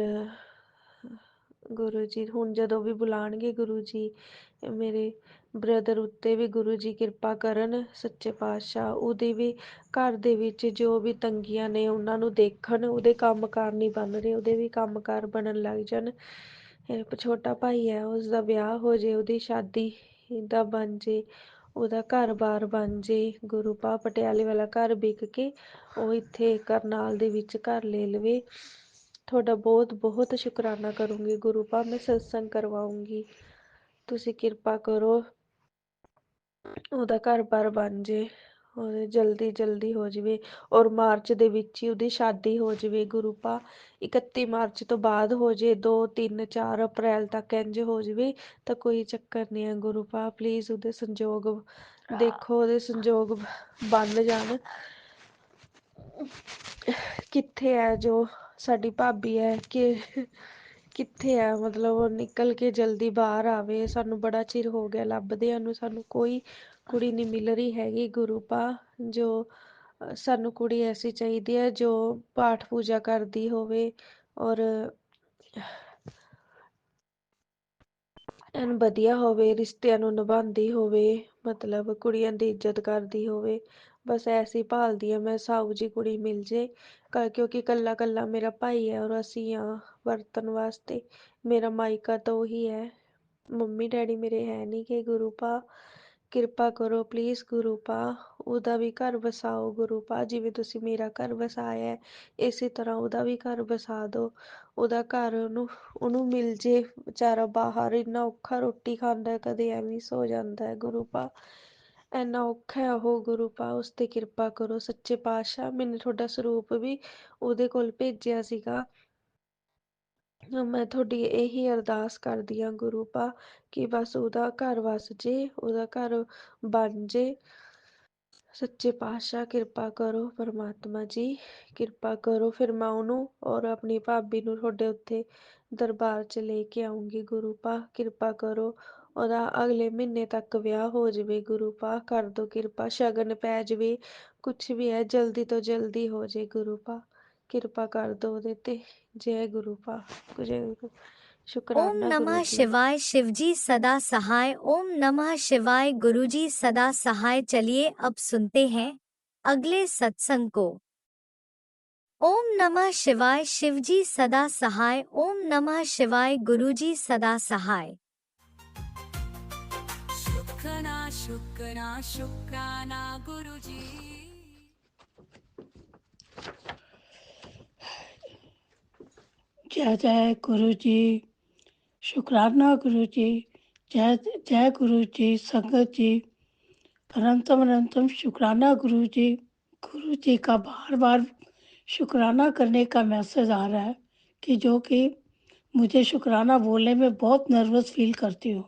ਗੁਰੂ ਜੀ ਹੁਣ ਜਦੋਂ ਵੀ ਬੁਲਾਣਗੇ ਗੁਰੂ ਜੀ, ਮੇਰੇ ਬ੍ਰਦਰ ਉੱਤੇ ਵੀ ਗੁਰੂ ਜੀ ਕਿਰਪਾ ਕਰਨ ਸੱਚੇ ਪਾਤਸ਼ਾਹ, ਉਹਦੀ ਵੀ ਘਰ ਦੇ ਵਿੱਚ ਜੋ ਵੀ ਤੰਗੀਆਂ ਨੇ ਉਹਨਾਂ ਨੂੰ ਦੇਖਣ, ਉਹਦੇ ਕੰਮਕਾਰ ਨਹੀਂ ਬਣ ਰਹੇ, ਉਹਦੇ ਵੀ ਕੰਮਕਾਰ ਬਣਨ ਲੱਗ ਜਾਣ। ਛੋਟਾ ਭਾਈ ਹੈ, ਉਸਦਾ ਵਿਆਹ ਹੋ ਜੇ, ਉਹਦੀ ਸ਼ਾਦੀ ਦਾ ਬਣ ਜੇ, ਉਹਦਾ ਘਰ-ਬਾਰ ਬਣ ਜੇ। ਗੁਰੂ ਪਾ ਪਟਿਆਲੇ ਵਾਲਾ ਘਰ ਵਿਕ ਕੇ ਉਹ ਇੱਥੇ ਕਰਨਾਲ ਦੇ ਵਿੱਚ ਘਰ ਲੈ ਲਵੇ। ਤੁਹਾਡਾ ਬਹੁਤ ਬਹੁਤ ਸ਼ੁਕਰਾਨਾ ਕਰੂੰਗੀ ਗੁਰੂ ਪਾ, ਮੈਂ ਸਤਸੰਗ ਕਰਵਾਉਂਗੀ, ਤੁਸੀਂ ਕਿਰਪਾ ਕਰੋ ਉਹਦਾ ਘਰ-ਬਾਰ ਬਣ ਜੇ, ਔਰ ਜਲਦੀ ਜਲਦੀ ਹੋ ਜਾਵੇ। ਔਰ ਮਾਰਚ ਦੇ ਵਿੱਚ ਹੀ ਉਹਦੀ ਸ਼ਾਦੀ ਹੋ ਜਾਵੇ ਗੁਰੂ ਪਾ। 31 ਮਾਰਚ ਤੋਂ ਬਾਅਦ ਹੋ ਜੇ, 2 3 4 ਅਪ੍ਰੈਲ ਤੱਕ ਇੰਝ ਹੋ ਜਾਵੇ ਤਾਂ ਕੋਈ ਚੱਕਰ ਨਹੀਂ ਹੈ ਗੁਰੂ ਪਾ। ਪਲੀਜ਼ ਉਹਦੇ ਸੰਜੋਗ ਦੇਖੋ, ਉਹਦੇ ਸੰਜੋਗ ਬਣ ਜਾਣ। ਕਿੱਥੇ ਹੈ ਜੋ ਸਾਡੀ ਭਾਬੀ ਹੈ ਕਿ ਕਿੱਥੇ ਹੈ, ਮਤਲਬ ਉਹ ਨਿਕਲ ਕੇ ਜਲਦੀ ਬਾਹਰ ਆਵੇ। ਸਾਨੂੰ ਬੜਾ ਚਿਰ ਹੋ ਗਿਆ ਲੱਭਦਿਆਂ ਨੂੰ, ਸਾਨੂੰ ਕੋਈ ਕੁੜੀ ਨਹੀਂ ਮਿਲ ਰਹੀ ਹੈਗੀ ਗੁਰੂ ਪਾ। ਜੋ ਸਾਨੂੰ ਕੁੜੀ ਐਸੀ ਚਾਹੀਦੀ ਹੈ ਜੋ ਪਾਠ ਪੂਜਾ ਕਰਦੀ ਹੋਵੇ ਔਰ ਐਨ ਵਧੀਆ ਹੋਵੇ, ਰਿਸ਼ਤਿਆਂ ਨੂੰ ਨਿਭਾਉਂਦੀ ਹੋਵੇ, ਮਤਲਬ ਕੁੜੀਆਂ ਦੀ ਇੱਜ਼ਤ ਕਰਦੀ ਹੋਵੇ। ਬਸ ਐਸੀ ਭਾਲਦੀ ਹਾਂ ਮੈਂ, ਸਾਊ ਜੀ ਕੁੜੀ ਮਿਲ ਜੇ। ਕਿਉਂਕਿ ਇਕੱਲਾ ਇਕੱਲਾ ਮੇਰਾ ਭਾਈ ਹੈ ਔਰ ਅਸੀਂ ਆ ਵਰਤਣ ਵਾਸਤੇ। ਮੇਰਾ ਮਾਇਕਾ ਤਾਂ ਉਹੀ ਹੈ, ਮੰਮੀ ਡੈਡੀ ਮੇਰੇ ਹੈ ਨਹੀਂ ਗੇ ਗੁਰੂ ਪਾ। ਕਿਰਪਾ ਕਰੋ ਪਲੀਜ਼ ਗੁਰੂ ਪਾ, ਉਹਦਾ ਵੀ ਘਰ ਵਸਾਓ ਗੁਰੂ ਪਾ। ਜਿਵੇਂ ਤੁਸੀਂ ਮੇਰਾ ਘਰ ਵਸਾਇਆ ਹੈ, ਇਸੇ ਤਰ੍ਹਾਂ ਉਹਦਾ ਵੀ ਘਰ ਵਸਾ ਦਿਓ। ਉਹਦਾ ਘਰ ਉਹਨੂੰ ਮਿਲ ਜੇ। ਵਿਚਾਰਾ ਬਾਹਰ ਇੰਨਾ ਔਖਾ ਰੋਟੀ ਖਾਂਦਾ, ਕਦੇ ਐਵੇਂ ਸੋ ਜਾਂਦਾ ਹੈ ਗੁਰੂ ਪਾ। ਇੰਨਾ ਔਖਾ ਹੈ ਉਹ ਗੁਰੂ ਪਾ, ਉਸ 'ਤੇ ਕਿਰਪਾ ਕਰੋ ਸੱਚੇ ਪਾਤਸ਼ਾਹ। ਮੈਨੇ ਤੁਹਾਡਾ ਸਰੂਪ ਵੀ ਉਹਦੇ ਕੋਲ ਭੇਜਿਆ ਸੀਗਾ। ਮੈਂ ਤੁਹਾਡੀ ਇਹੀ ਅਰਦਾਸ ਕਰਦੀ ਹਾਂ ਗੁਰੂ ਪਾ ਕਿ ਬਸ ਉਹਦਾ ਘਰ ਵਸ ਜੇ, ਉਹਦਾ ਘਰ ਬਣ ਜੇ। ਸੱਚੇ ਪਾਤਸ਼ਾਹ ਕਿਰਪਾ ਕਰੋ, ਪਰਮਾਤਮਾ ਜੀ ਕਿਰਪਾ ਕਰੋ। ਫਿਰ ਮੈਂ ਉਹਨੂੰ ਔਰ ਆਪਣੀ ਭਾਬੀ ਨੂੰ ਤੁਹਾਡੇ ਉੱਥੇ ਦਰਬਾਰ 'ਚ ਲੈ ਕੇ ਆਊਂਗੀ ਗੁਰੂ ਪਾ। ਕਿਰਪਾ ਕਰੋ ਉਹਦਾ ਅਗਲੇ ਮਹੀਨੇ ਤੱਕ ਵਿਆਹ ਹੋ ਜਾਵੇ ਗੁਰੂ ਪਾ। ਕਰ ਦਿਓ ਕਿਰਪਾ, ਸ਼ਗਨ ਪੈ ਜਾਵੇ, ਕੁਛ ਵੀ ਹੈ ਜਲਦੀ ਤੋਂ ਜਲਦੀ ਹੋ ਜੇ ਗੁਰੂ ਪਾ। ਕਿਰਪਾ ਕਰ ਦਿਓ ਉਹਦੇ ਤੇ। ਜੈ ਗੁਰੂ पा, जय गुरु। ओम शुक्राना गुरु नमः जी। शिवाय, शिवजी सदा सहाय। ओम नमः शिवाय, गुरुजी सदा सहाय। चलिए अब सुनते हैं अगले सत्संग को। ओम नमः शिवाय, शिवजी सदा सहाय। ओम नमः शिवाय, गुरुजी सदा सहाय। शुक्राना शुक्राना शुक्राना गुरुजी। जय जय गुरु जी, शुक्राना गुरु जी। जय जय गुरु जी, संगत जी अनंतम अनंतम शुक्राना गुरु जी। गुरु जी का बार बार शुक्राना करने का मैसेज आ रहा है कि जो कि मुझे शुक्राना बोलने में बहुत नर्वस फील करती हूँ।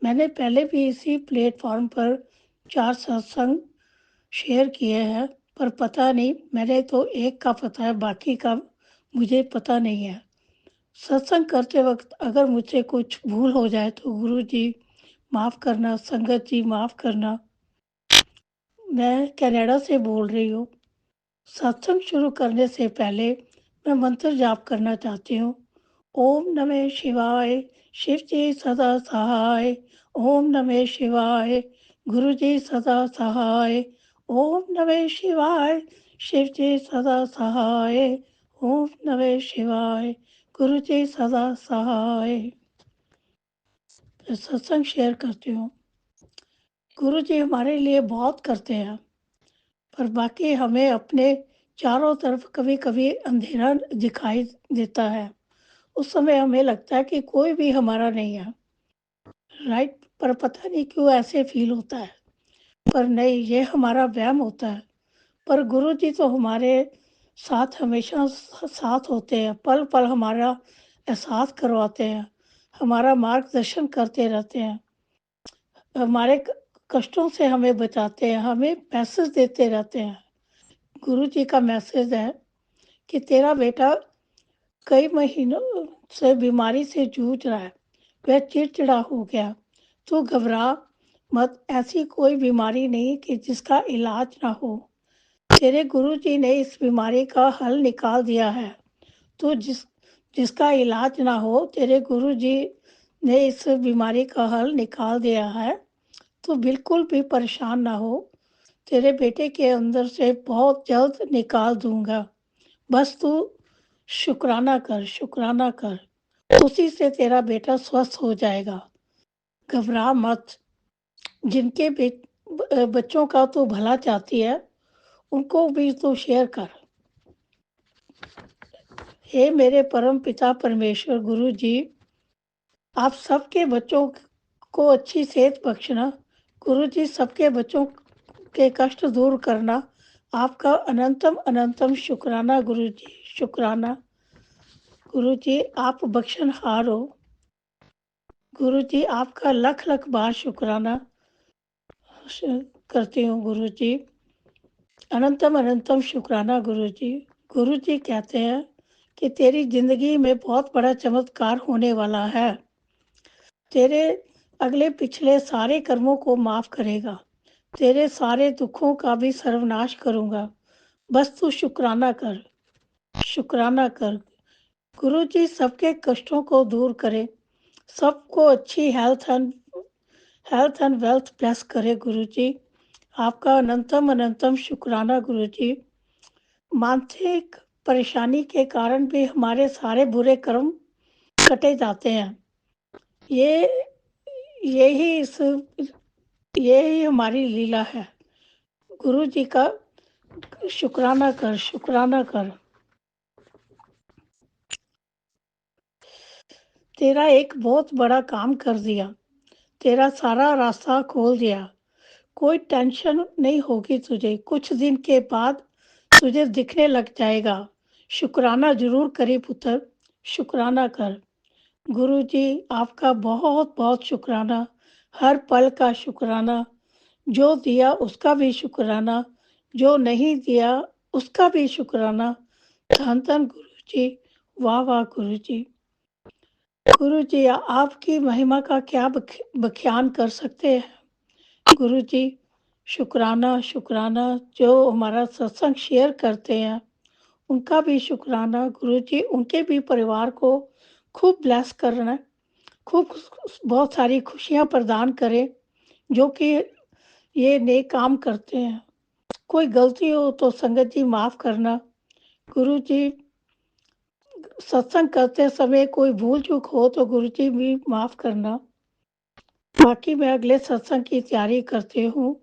मैंने पहले भी इसी प्लेटफॉर्म पर 4 सत्संग शेयर किए हैं, पर पता नहीं, मैंने तो एक का पता है, बाकी का मुझे पता नहीं है। सत्संग करते वक्त अगर मुझसे कुछ भूल हो जाए तो गुरु जी माफ़ करना, संगत जी माफ़ करना। मैं कनाडा से बोल रही हूँ। सत्संग शुरू करने से पहले मैं मंत्र जाप करना चाहती हूँ। ओम नमः शिवाय, शिव जी सदा सहाय। ओम नमः शिवाय, गुरु जी सदा सहाय। ओम नमः शिवाय, शिव जी सदा सहाय। ओम नमः शिवाय, गुरु जी सदा सहाय। सत्संग शेयर करती हूँ। गुरु जी हमारे लिए बहुत करते हैं, पर बाकी हमें अपने चारों तरफ कभी कभी अंधेरा दिखाई देता है। उस समय हमें लगता है कि कोई भी हमारा नहीं है, राइट। पर पता नहीं क्यों ऐसे फील होता है, पर नहीं, ये हमारा वहम होता है। पर गुरु जी तो हमारे साथ हमेशा साथ होते हैं, पल पल हमारा एहसास करवाते हैं, हमारा मार्गदर्शन करते रहते हैं, हमारे कष्टों से हमें बचाते हैं, हमें मैसेज देते रहते हैं। गुरु जी का मैसेज है कि तेरा बेटा कई महीनों से बीमारी से जूझ रहा है, वह चिड़चिड़ा हो गया। तू घबरा मत, ऐसी कोई बीमारी नहीं कि जिसका इलाज ना हो। तेरे गुरुजी ने इस बीमारी का हल निकाल दिया है। तो जिसका इलाज ना हो, तेरे गुरुजी ने इस बीमारी का हल निकाल दिया है। तो बिल्कुल भी परेशान ना हो, तेरे बेटे के अंदर से बहुत जल्द निकाल दूंगा। बस तू शुक्राना कर, शुक्राना कर, उसी से तेरा बेटा स्वस्थ हो जाएगा। घबरा मत। जिनके बच्चों का तू भला चाहती है, उनको भी तू शेयर कर। हे मेरे परम पिता परमेश्वर गुरु जी, आप सबके बच्चों को अच्छी सेहत बख्शना। गुरु जी, सबके बच्चों के कष्ट दूर करना। आपका अनंतम अनंतम शुक्राना गुरु जी, शुक्राना। गुरु जी, आप बख्शनहार हो। गुरु जी, आपका लख लख बार शुक्राना करती हूँ गुरु जी। अनंतम अनंतम शुक्राना गुरु जी। गुरु जी कहते हैं कि तेरी जिंदगी में बहुत बड़ा चमत्कार होने वाला है। तेरे अगले पिछले सारे कर्मों को माफ करेगा। तेरे सारे दुखों का भी सर्वनाश करूंगा। बस तू शुक्राना कर, शुक्राना कर। गुरु जी सबके कष्टों को दूर करे, सबको अच्छी हेल्थ एंड वेल्थ ब्लेस करे गुरु जी। आपका अनंतम अनंतम शुक्राना गुरु जी। मानसिक परेशानी के कारण भी हमारे सारे बुरे कर्म कटे जाते हैं। यही हमारी लीला है। गुरु जी का शुक्राना कर, शुक्राना कर। तेरा एक बहुत बड़ा काम कर दिया, तेरा सारा रास्ता खोल दिया। कोई टेंशन नहीं होगी तुझे। कुछ दिन के बाद तुझे दिखने लग जाएगा। शुक्राना जरूर करी पुत्र, शुक्राना कर। गुरु जी आपका बहुत बहुत शुक्राना, हर पल का शुक्राना। जो दिया उसका भी शुक्राना, जो नहीं दिया उसका भी शुक्राना। धन धन गुरु जी, वाह वाह गुरु जी। गुरु जी आपकी महिमा का क्या बख्यान कर सकते हैं। गुरु जी शुक्राना, शुक्राना। जो हमारा सत्संग शेयर करते हैं उनका भी शुक्राना। गुरु जी उनके भी परिवार को खूब ब्लेस करना, खूब बहुत सारी खुशियां प्रदान करें, जो कि ये नेक काम करते हैं। कोई गलती हो तो संगत जी माफ करना। गुरु जी सत्संग करते समय कोई भूल चूक हो तो गुरु जी भी माफ करना। बाकी मैं अगले सत्संग की तैयारी करती हूँ।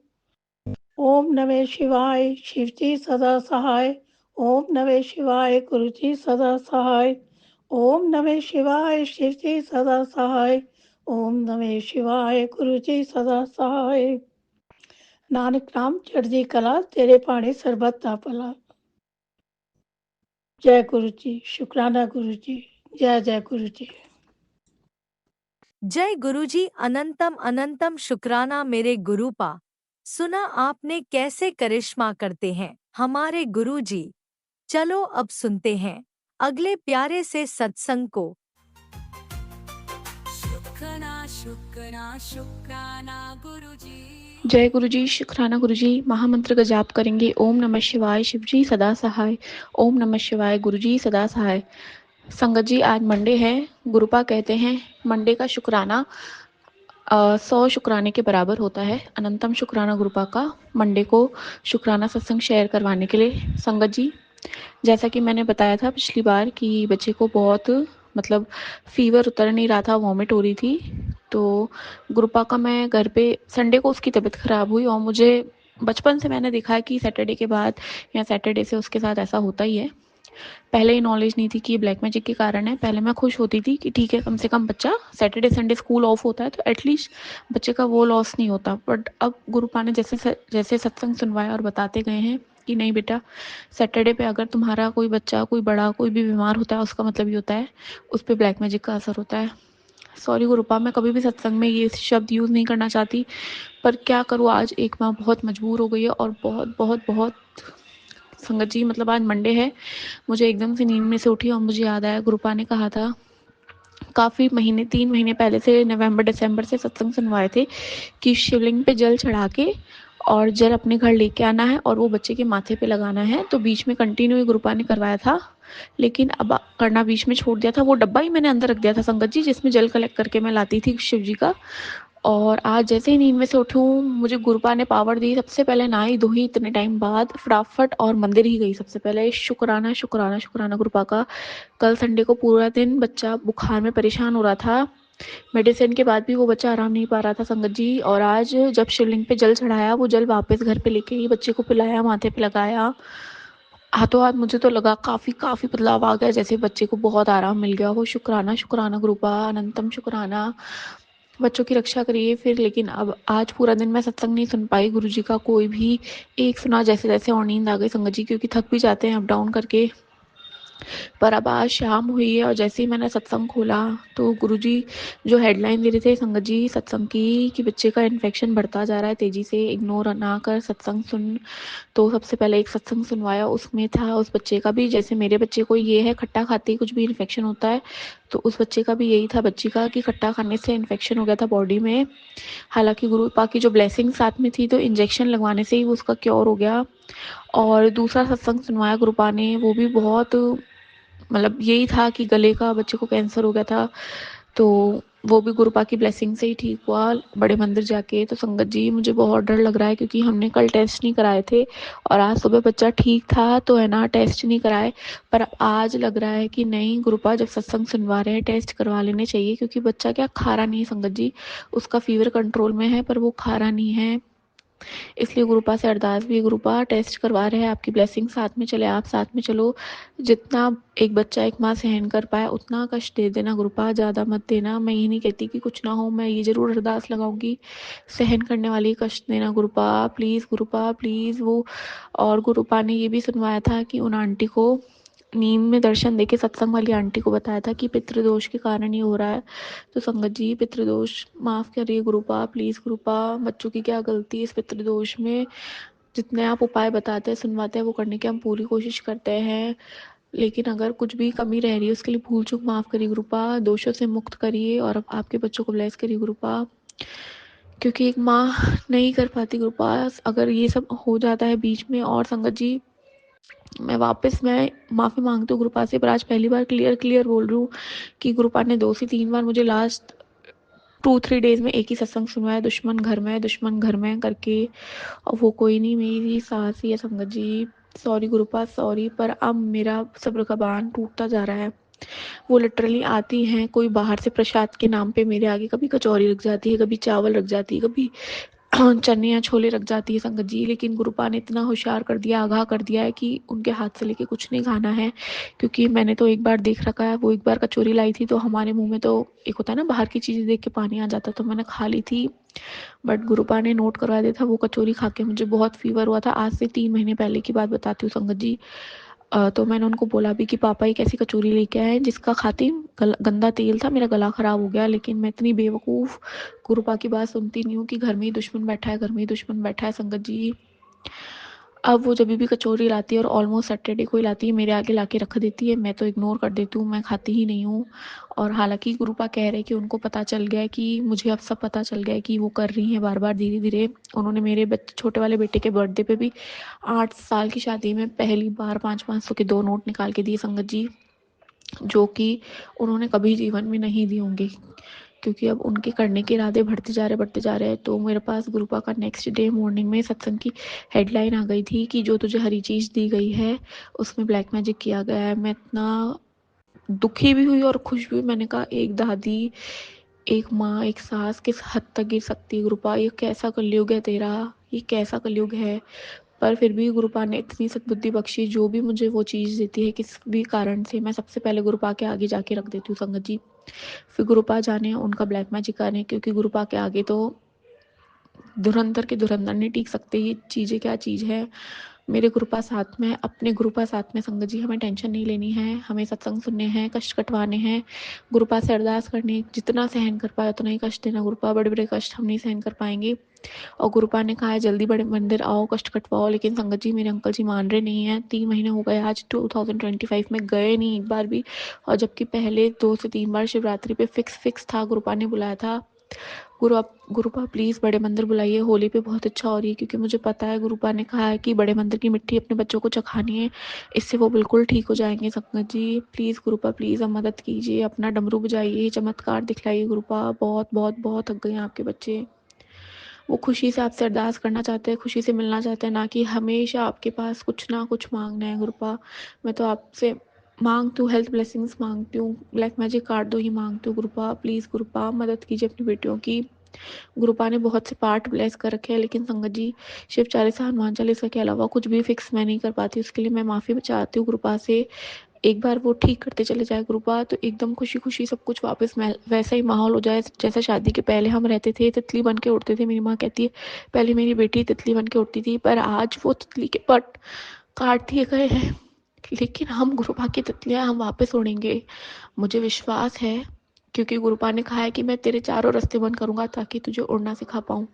ओम नमः शिवाय, शिव जी सदा सहाय। ओम नमः शिवाय, गुरु जी सदा सहाय। ओम नमः शिवाय, शिव जी सदा सहाय। ओम नमः शिवाय, गुरु जी सदा सहाय। नानक नाम चढ़दी कला, तेरे पाणी सरबत दा भला। जय गुरु जी, शुक्राना गुरु जी, जय जय गुरु जी। जय गुरुजी, अनंतम अनंतम शुक्राना मेरे गुरुपा। सुना आपने कैसे करिश्मा करते हैं हमारे गुरुजी। चलो अब सुनते हैं अगले प्यारे से सत्संग को। शुक्राना शुक्राना शुक्राना गुरुजी। जय गुरुजी, शुक्राना गुरुजी। महामंत्र का जाप करेंगे। ओम नमः शिवाय, शिवजी सदा सहाय। ओम नमः शिवाय, गुरुजी सदा सहाय। संगत जी आज मंडे है। गुरुपा कहते हैं मंडे का शुक्राना 100 शुक्राने के बराबर होता है। अनंतम शुक्राना गुरुपा का मंडे को शुक्राना सत्संग शेयर करवाने के लिए। संगत जी जैसा कि मैंने बताया था पिछली बार कि बच्चे को बहुत मतलब फीवर उतर नहीं रहा था, वॉमिट हो रही थी। तो गुरुपा का मैं घर पे संडे को उसकी तबीयत ख़राब हुई और मुझे बचपन से मैंने देखा है कि सैटरडे के बाद या सैटरडे से उसके साथ ऐसा होता ही है। पहले ही नॉलेज नहीं थी कि ये ब्लैक मैजिक के कारण है। पहले मैं खुश होती थी कि ठीक है कम से कम बच्चा सैटरडे संडे स्कूल ऑफ होता है तो एटलीस्ट बच्चे का वो लॉस नहीं होता। बट अब गुरुपा ने जैसे सत्संग सुनवाया और बताते गए हैं कि नहीं बेटा, सैटरडे पे अगर तुम्हारा कोई बच्चा कोई बड़ा कोई भी बीमार होता है उसका मतलब ये होता है उस पर ब्लैक मैजिक का असर होता है। सॉरी गुरुपा, मैं कभी भी सत्संग में ये शब्द यूज़ नहीं करना चाहती, पर क्या करूँ, आज एक माँ बहुत मजबूर हो गई है और बहुत बहुत बहुत संगत जी मतलब आज मंडे है, मुझे एकदम से नींद में से उठी और मुझे याद आया गुरुपा ने कहा था काफ़ी महीने 3 महीने पहले से नवंबर दिसंबर से सत्संग सुनवाए थे कि शिवलिंग पे जल चढ़ा के और जल अपने घर लेके आना है और वो बच्चे के माथे पे लगाना है। तो बीच में कंटिन्यू गुरुपा ने करवाया था, लेकिन अब करना बीच में छोड़ दिया था। वो डब्बा ही मैंने अंदर रख दिया था संगत जी, जिसमें जल कलेक्ट करके मैं लाती थी शिव जी का। और आज जैसे ही नींद में से उठी हूँ, मुझे गुरुपा ने पावर दी। सबसे पहले नहाई धोई इतने टाइम बाद फटाफट और मंदिर ही गई सबसे पहले। शुक्राना शुक्राना शुक्राना गुरुपा का। कल संडे को पूरा दिन बच्चा बुखार में परेशान हो रहा था, मेडिसिन के बाद भी वो बच्चा आराम नहीं पा रहा था संगत जी। और आज जब शिवलिंग पे जल चढ़ाया, वो जल वापस घर पे लेके गई, बच्चे को पिलाया, माथे पे लगाया। हाथों हाथ मुझे तो लगा काफ़ी बदलाव आ गया, जैसे बच्चे को बहुत आराम मिल गया हो। शुक्राना शुक्राना गुरुपा, अनंतम शुक्राना। बच्चों की रक्षा करिए फिर। लेकिन अब आज पूरा दिन मैं सत्संग नहीं सुन पाई गुरुजी का कोई भी, एक सुना जैसे तैसे और नींद आ गई संगत जी, क्योंकि थक भी जाते हैं अप डाउन करके। पर अब आज शाम हुई है और जैसे ही मैंने सत्संग खोला तो गुरुजी जो हेडलाइन दे रहे थे संगत जी सत्संग की कि बच्चे का इन्फेक्शन बढ़ता जा रहा है तेजी से, इग्नोर ना कर सत्संग सुन। तो सबसे पहले एक सत्संग सुनवाया, उसमें था उस बच्चे का भी, जैसे मेरे बच्चे को ये है खट्टा खाते ही कुछ भी इन्फेक्शन होता है, तो उस बच्चे का भी यही था, बच्ची का, कि खट्टा खाने से इन्फेक्शन हो गया था बॉडी में। हालांकि गुरुपा की जो ब्लेसिंग साथ में थी तो इंजेक्शन लगवाने से ही वो उसका क्योर हो गया। और दूसरा सत्संग सुनवाया गुरुपा ने, वो भी बहुत मतलब यही था कि गले का बच्चे को कैंसर हो गया था, तो वो भी गुरुपा की ब्लेसिंग से ही ठीक हुआ बड़े मंदिर जाके। तो संगत जी मुझे बहुत डर लग रहा है, क्योंकि हमने कल टेस्ट नहीं कराए थे और आज सुबह बच्चा ठीक था तो है ना टेस्ट नहीं कराए। पर आज लग रहा है कि नहीं, गुरुपा जब सत्संग सुनवा रहे हैं टेस्ट करवा लेने चाहिए, क्योंकि बच्चा क्या खा रहा नहीं है संगत जी, उसका फीवर कंट्रोल में है पर वो खा रहा नहीं है। इसलिए गुरुपा से अरदास भी, गुरुपा टेस्ट करवा रहे हैं, आपकी ब्लेसिंग साथ में चले, आप साथ में चलो। जितना एक बच्चा एक माँ सहन कर पाए उतना कष्ट दे देना गुरुपा, ज़्यादा मत देना। मैं ये नहीं कहती कि कुछ ना हो, मैं ये ज़रूर अरदास लगाऊंगी सहन करने वाली कष्ट देना गुरुपा, प्लीज़ गुरुपा प्लीज़। वो और गुरुपा ने ये भी सुनवाया था कि उन आंटी को नींद में दर्शन देके सत्संग वाली आंटी को बताया था कि पितृदोष के कारण ही हो रहा है। तो संगत जी पितृदोष माफ़ करिए गुरुपा, प्लीज़ गुरुपा, बच्चों की क्या गलती है इस पितृदोष में। जितने आप उपाय बताते हैं सुनवाते हैं वो करने की हम पूरी कोशिश करते हैं, लेकिन अगर कुछ भी कमी रह रही है उसके लिए भूल चूक माफ़ करिए गुरुपा, दोषों से मुक्त करिए और आपके बच्चों को ब्लेस करिए गुरुपा, क्योंकि एक माँ नहीं कर पाती गुरुपा अगर ये सब हो जाता है बीच में। और संगत जी मैं माफ़ी मांगती हूँ गुरुपा से, पर आज पहली बार क्लियर बोल रही हूँ कि गुरुपा ने 2 से 3 बार मुझे लास्ट 2-3 डेज में एक ही सत्संग सुनवाया, दुश्मन घर में करके, और वो कोई नहीं मेरी सास ही है संगत जी। सॉरी गुरुपा सॉरी, पर अब मेरा सब्र का बांध टूटता जा रहा है। वो लिटरली आती हैं कोई बाहर से प्रसाद के नाम पे मेरे आगे, कभी कचौरी रख जाती है, कभी चावल रख जाती है, कभी चने या छोले रख जाती है संगत जी। लेकिन गुरुपा ने इतना होशियार कर दिया, आगाह कर दिया है कि उनके हाथ से लेके कुछ नहीं खाना है, क्योंकि मैंने तो एक बार देख रखा है, वो एक बार कचौरी लाई थी तो हमारे मुंह में तो एक होता है ना बाहर की चीज़ें देख के पानी आ जाता, तो मैंने खा ली थी। बट गुरुपा ने नोट करवा दिया था, वो कचौरी खा के मुझे बहुत फीवर हुआ था। आज से 3 महीने पहले की बात बताती हूँ संगत जी। तो मैंने उनको बोला भी कि पापा एक ऐसी कचौरी लेके आए जिसका खाती गंदा तेल था, मेरा गला ख़राब हो गया। लेकिन मैं इतनी बेवकूफ़ गुरुपा की बात सुनती नहीं हूँ कि घर में ही दुश्मन बैठा है, घर में ही दुश्मन बैठा है संगत जी। अब वो जब भी कचौरी लाती है और ऑलमोस्ट सैटरडे को ही लाती है, मेरे आगे लाके रख देती है, मैं तो इग्नोर कर देती हूँ, मैं खाती ही नहीं हूँ। और हालांकि गुरुपा कह रहे हैं कि उनको पता चल गया है, कि मुझे अब सब पता चल गया है कि वो कर रही हैं बार बार धीरे धीरे। उन्होंने मेरे छोटे वाले बेटे के बर्थडे पे भी 8 साल की शादी में पहली बार 500-500 के 2 नोट निकाल के दिए संगत जी, जो कि उन्होंने कभी जीवन में नहीं दिए होंगे, क्योंकि अब उनके करने के इरादे बढ़ते जा रहे हैं। तो मेरे पास गुरुपा का नेक्स्ट डे मॉर्निंग में सत्संग की हेडलाइन आ गई थी कि जो तुझे हरी चीज़ दी गई है उसमें ब्लैक मैजिक किया गया है। मैं इतना दुखी भी हुई और खुश भी हुई। मैंने कहा एक दादी, एक माँ, एक सास किस हद तक गिर सकती है गुरुपा, ये कैसा कलयुग है तेरा, ये कैसा कलयुग है। पर फिर भी गुरुपा ने इतनी सद्बुद्धि बख्शी, जो भी मुझे वो चीज़ देती है किस भी कारण से, मैं सबसे पहले गुरुपा के आगे जाके रख देती हूँ संगत जी। फिर गुरुपा जाने उनका ब्लैक मैजिक आने, क्योंकि गुरुपा के आगे तो धुरंधर के धुरंधर नहीं टिक सकते, ये चीज़ें क्या चीज़ है। मेरे गुरुपा साथ में, अपने गुरुपा साथ में संगत जी, हमें टेंशन नहीं लेनी है, हमें सत्संग सुनने हैं, कष्ट कटवाने हैं, गुरुपा से अरदास करनी, जितना सहन कर पाए उतना ही कष्ट देना गुरुपा, बड़े बड़े कष्ट हम नहीं सहन कर पाएंगे। और गुरुपा ने कहा है जल्दी बड़े मंदिर आओ, कष्ट कटवाओ, लेकिन संगत जी मेरे अंकल जी मान रहे नहीं हैं। 3 महीने हो गए आज 2025 में गए नहीं एक बार भी, और जबकि पहले 2 से 3 बार शिवरात्रि पे फिक्स था, गुरुपा ने बुलाया था। गुरुपा प्लीज़ बड़े मंदिर बुलाइए, होली पे बहुत इच्छा हो रही है, क्योंकि मुझे पता है गुरुपा ने कहा है कि बड़े मंदिर की मिट्टी अपने बच्चों को चखानी है, इससे वो बिल्कुल ठीक हो जाएंगे। संगत जी प्लीज़ गुरुपा, प्लीज़ अब मदद कीजिए, अपना डमरू बजाइए, चमत्कार दिखलाइए गुरुपा, बहुत बहुत बहुत थक गए हैं आपके बच्चे। वो खुशी से आपसे अरदास करना चाहते हैं, खुशी से मिलना चाहते हैं, ना कि हमेशा आपके पास कुछ ना कुछ मांगना है गुरुपा। मैं तो आपसे मांगती हूँ, हेल्थ ब्लेसिंग्स मांगती हूँ, ब्लैक मैजिक कार्ड दो ही मांगती हूँ गुरुपा, प्लीज़ गुरुपा मदद कीजिए अपनी बेटियों की। गुरुपा ने बहुत से पाठ ब्लेस कर रखे हैं, लेकिन संगत जी शिव चालीसा, हनुमान चालीसा के अलावा कुछ भी फिक्स मैं नहीं कर पाती, उसके लिए मैं माफ़ी चाहती हूँ गुरुपा से। एक बार वो ठीक करते चले जाए गुरुपा, तो एकदम खुशी-खुशी सब कुछ वापस वैसा ही माहौल हो जाए जैसा शादी के पहले हम रहते थे, तितली बन के उड़ते थे। मेरी माँ कहती है पहले मेरी बेटी तितली बन के उड़ती थी, पर आज वो तितली के पर काट दिए गए हैं, लेकिन हम गुरुपा की तितलियाँ हम वापस उड़ेंगे। मुझे विश्वास है, क्योंकि गुरुपा ने कहा है कि मैं तेरे चारों रास्ते बंद करूँगा ताकि तुझे उड़ना सिखा पाऊँ।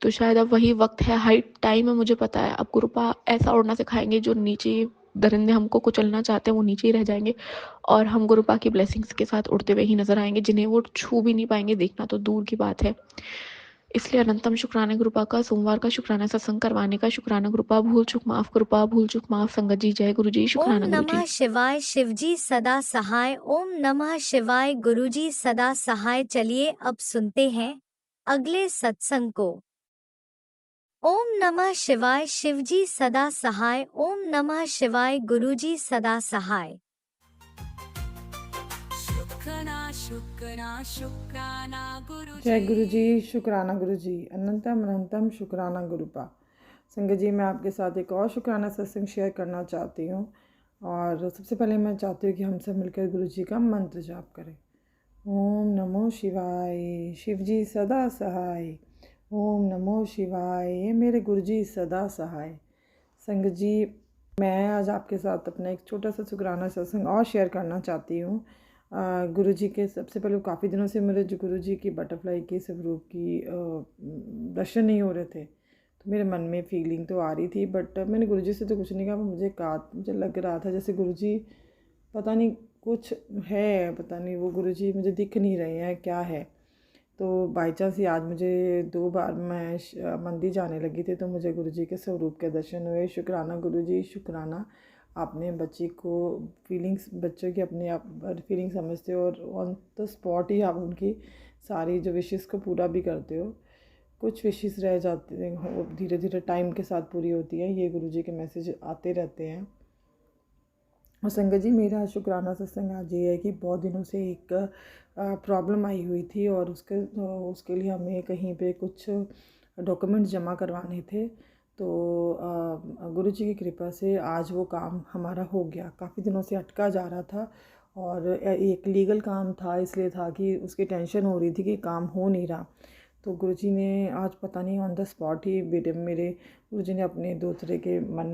तो शायद अब वही वक्त है, हाई टाइम है, मुझे पता है। अब गुरुपा ऐसा उड़ना सिखाएंगे, जो नीचे दरिंदे हमको कुचलना चाहते हैं वो नीचे ही रह जाएंगे, और हम गुरुपा की ब्लेसिंग्स के साथ उड़ते हुए ही नजर आएंगे, जिन्हें वो छू भी नहीं पाएंगे, देखना तो दूर की बात है। इसलिए अनंतम शुक्राना गुरुपा का, सोमवार का शुक्राना सत्संग करवाने का शुक्राना गुरुपा, भूल चूक माफ गुरुपा, भूल चूक माफ संगत जी, जय गुरु जी, ओम शुक्राना गुरु जी। नमः शिवाय शिवजी सदा सहाय। ओम नमः शिवाय गुरुजी सदा सहाय। चलिए अब सुनते हैं अगले सत्संग को। ओम नमः शिवाय शिवजी सदा सहाय। ओम नमः शिवाय गुरुजी सदा सहाय। शुक्राना शुक्राना शुक्राना जय गुरु गुरुजी जी, शुक्राना गुरु जी, अनंतम अनंतम शुक्राना गुरुपा। संगत जी, मैं आपके साथ एक और शुक्राना सत्संग शेयर करना चाहती हूँ। और सबसे पहले मैं चाहती हूँ कि हम सब मिलकर गुरु जी का मंत्र जाप करें। ओम नमो शिवाय, शिव जी सदा सहाय। ओम नमो शिवाय, ये मेरे गुरु जी सदा सहाय। संगत जी, मैं आज आपके साथ अपना एक छोटा सा शुक्राना सत्संग और शेयर करना चाहती हूँ। गुरु जी के सबसे पहले काफ़ी दिनों से मेरे जो गुरु जी की बटरफ्लाई के स्वरूप की दर्शन नहीं हो रहे थे, तो मेरे मन में फीलिंग तो आ रही थी, बट मैंने गुरु जी से तो कुछ नहीं कहा। मुझे लग रहा था जैसे गुरु जी पता नहीं कुछ है, पता नहीं वो गुरु जी मुझे दिख नहीं रहे हैं, क्या है। तो बाई चांस ही आज मुझे 2 बार मैं मंदिर जाने लगी थी, तो मुझे गुरु जी के स्वरूप के दर्शन हुए। शुक्राना गुरु जी, शुक्राना। आपने बच्ची को बच्चों की अपनी आप फीलिंग समझते हो, और ऑन द स्पॉट ही आप उनकी सारी जो विशेस को पूरा भी करते हो। कुछ विशेस रह जाते हैं, वो धीरे धीरे टाइम के साथ पूरी होती है। ये गुरु जी के मैसेज आते रहते हैं। और संगत जी, मेरा शुक्राना सत्संग आज ये है कि बहुत दिनों से एक प्रॉब्लम आई हुई थी, और उसके लिए हमें कहीं पे कुछ डॉक्यूमेंट्स जमा करवाने थे। तो गुरु जी की कृपा से आज वो काम हमारा हो गया। काफ़ी दिनों से अटका जा रहा था, और एक लीगल काम था, इसलिए था कि उसकी टेंशन हो रही थी कि काम हो नहीं रहा। तो गुरु जी ने आज पता नहीं ऑन द स्पॉट ही मेरे गुरु जी ने अपने दूसरे के मन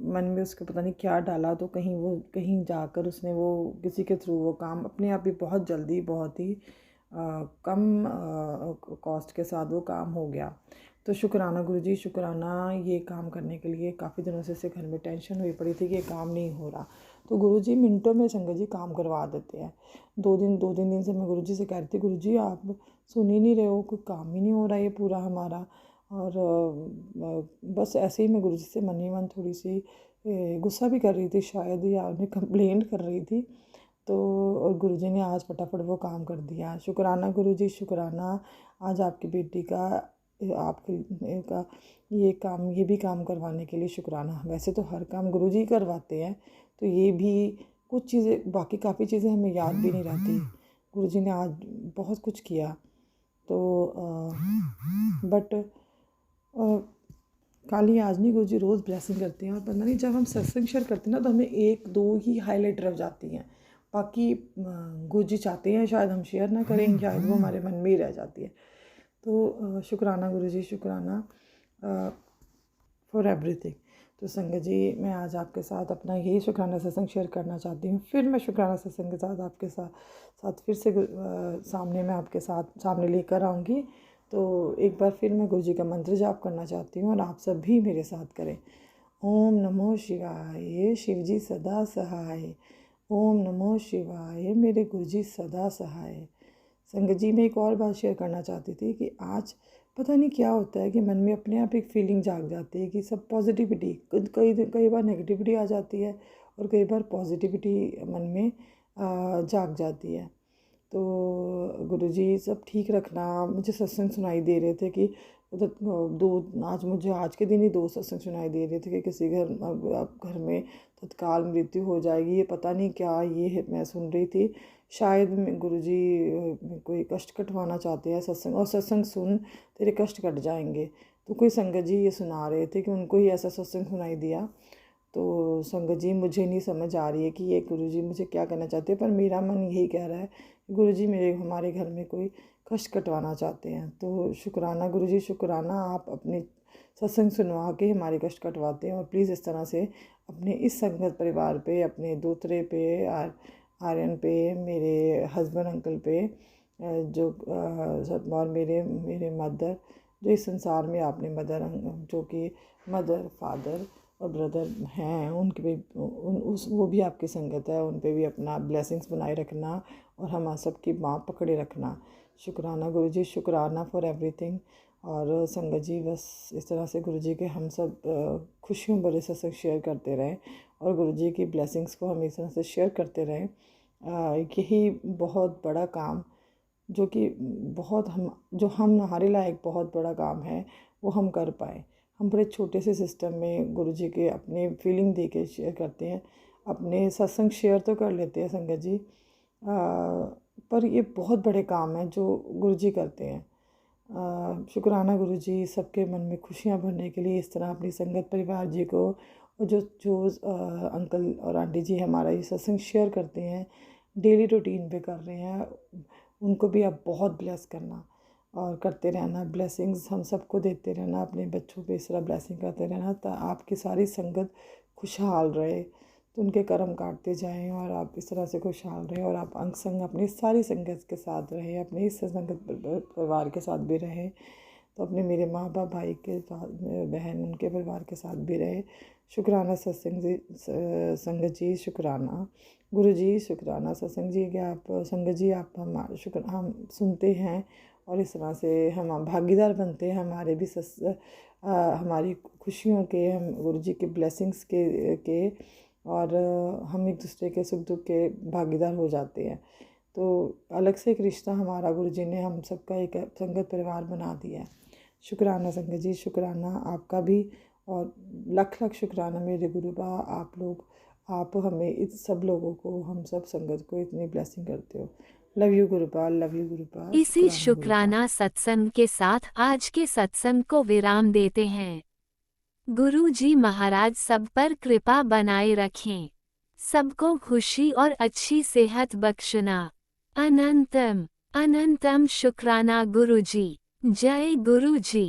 में उसको पता नहीं क्या डाला, तो कहीं जाकर उसने वो किसी के थ्रू वो काम अपने आप ही बहुत जल्दी, बहुत ही कम कॉस्ट के साथ वो काम हो गया। तो शुक्राना गुरु जी, शुक्राना। ये काम करने के लिए काफ़ी दिनों से घर में टेंशन हुई पड़ी थी कि ये काम नहीं हो रहा, तो गुरु जी मिनटों में संगत जी काम करवा देते हैं। 2-3 दिन से मैं गुरु जी से कह रही थी, गुरु जी आप सुन ही नहीं रहे हो, कोई काम ही नहीं हो रहा ये पूरा हमारा। और बस ऐसे ही मैं गुरु जी से मन ही मन थोड़ी सी गुस्सा भी कर रही थी शायद, या उन्हें कंप्लेंट कर रही थी। तो और गुरु जी ने आज फटाफट वो काम कर दिया। शुक्राना गुरु जी, शुक्राना। आज आपकी बेटी का ये भी काम करवाने के लिए शुक्राना। वैसे तो हर काम गुरु जी करवाते हैं, तो ये भी कुछ चीज़ें, बाकी काफ़ी चीज़ें हमें याद भी नहीं रहती। गुरु जी ने आज बहुत कुछ किया। तो बट खाली आज नहीं, गुरु जी रोज़ ब्लेसिंग करते हैं। और पता नहीं जब हम सत्संग शेयर करते हैं ना, तो हमें 1-2 ही हाईलाइट रह जाती हैं, बाकी गुरु जी चाहते हैं शायद हम शेयर ना करें, शायद वो हमारे मन में ही रह जाती है। तो शुक्राना गुरु जी, शुक्राना। For everything. तो संगत जी, मैं आज आपके साथ अपना यही शुक्राना सत्संग शेयर करना चाहती हूँ। फिर मैं शुक्राना सत्संग के साथ आपके साथ फिर से सामने मैं आपके सामने लेकर आऊँगी। तो एक बार फिर मैं गुरु जी का मंत्र जाप करना चाहती हूँ और आप सब भी मेरे साथ करें। ओम नमो शिवाय, शिव जी सदा सहाय। ओम नमो शिवाय, मेरे गुरु जी सदा सहाय। संगत जी, मैं एक और बात शेयर करना चाहती थी कि आज पता नहीं क्या होता है कि मन में अपने आप एक फीलिंग जाग जाती है कि सब पॉजिटिविटी, कई बार नेगेटिविटी आ जाती है और कई बार पॉजिटिविटी मन में जाग जाती है। तो गुरुजी सब ठीक रखना। मुझे सत्संग सुनाई दे रहे थे कि उधर आज के दिन ही 2 सत्संग सुनाई दे रहे थे कि किसी घर में तत्काल मृत्यु हो जाएगी। ये पता नहीं क्या ये मैं सुन रही थी। शायद गुरुजी कोई कष्ट कटवाना चाहते हैं सत्संग, और सत्संग सुन तेरे कष्ट कट जाएंगे। तो कोई संगत जी ये सुना रहे थे कि उनको ही ऐसा सत्संग सुनाई दिया। तो संगत जी, मुझे नहीं समझ आ रही है कि ये गुरुजी मुझे क्या कहना चाहते हैं, पर मेरा मन यही कह रहा है गुरुजी हमारे घर में कोई कष्ट कटवाना चाहते हैं। तो शुक्राना गुरुजी, शुक्राना, आप अपने सत्संग सुनवा के हमारे कष्ट कटवाते हैं। और प्लीज़ इस तरह से अपने इस संगत परिवार पे, अपने दोतरे पे, आर्यन पे, मेरे हस्बैंड अंकल पे, और मेरे मदर, जो इस संसार में आपने जो कि मदर, फादर और ब्रदर हैं, उनके भी वो भी आपकी संगत है, उन पे भी अपना ब्लेसिंग्स बनाए रखना और हम सबकी बाँ पकड़े रखना। शुक्राना गुरुजी, शुक्राना फॉर एवरीथिंग। और संगत जी, बस इस तरह से गुरुजी के हम सब खुशियों भरे सत्संग शेयर करते रहें और गुरुजी की ब्लेसिंग्स को हम इस तरह से शेयर करते रहें। यही बहुत बड़ा काम जो हमारे लायक बहुत बड़ा काम है वो हम कर पाए। हम बड़े छोटे से सिस्टम में गुरुजी के अपने फीलिंग दे के शेयर करते हैं, अपने सत्संग शेयर तो कर लेते हैं संगत जी, पर ये बहुत बड़े काम हैं जो गुरुजी करते हैं। शुक्राना गुरुजी, सबके मन में खुशियाँ भरने के लिए इस तरह अपनी संगत परिवार जी को, और जो अंकल और आंटी जी हमारा ये सत्संग शेयर करते हैं, डेली रूटीन पे कर रहे हैं, उनको भी आप बहुत ब्लेस करना और करते रहना। ब्लेसिंग्स हम सबको देते रहना, अपने बच्चों पे इस तरह ब्लेसिंग करते रहना, तो आपकी सारी संगत खुशहाल रहे, तो उनके कर्म काटते जाएं और आप इस तरह से खुशहाल रहें और आप अंग संग अपनी सारी संगत के साथ रहें, अपने इस संगत परिवार के साथ भी रहें। तो अपने मेरे माँ बाप, भाई के साथ, बहन, उनके परिवार के साथ भी रहे। शुक्राना सत्संग जी, संगत जी, शुक्राना गुरु जी, शुक्राना सत्संग जी कि आप संगत जी आप हम सुनते हैं और इस तरह से हम भागीदार बनते हैं हमारे भी हमारी खुशियों के, हम गुरु जी के ब्लेसिंग्स के और हम एक दूसरे के सुख दुख के भागीदार हो जाते हैं। तो अलग से एक रिश्ता हमारा गुरु जी ने हम सबका एक संगत परिवार बना दिया है। शुक्राना संगत जी, शुक्राना आपका भी, और लख लख शुक्राना मेरे गुरुबा, आप हमें इस सब लोगों को, हम सब संगत को इतनी ब्लेसिंग करते हो। Love you Guruba, love you Guruba. इसी शुक्राना सत्संग के साथ आज के सत्संग को विराम देते हैं। गुरु जी महाराज सब पर कृपा बनाए रखें, सबको खुशी और अच्छी सेहत बख्शना। अनंतम अनंतम शुक्राना गुरु जी। जय गुरु जी।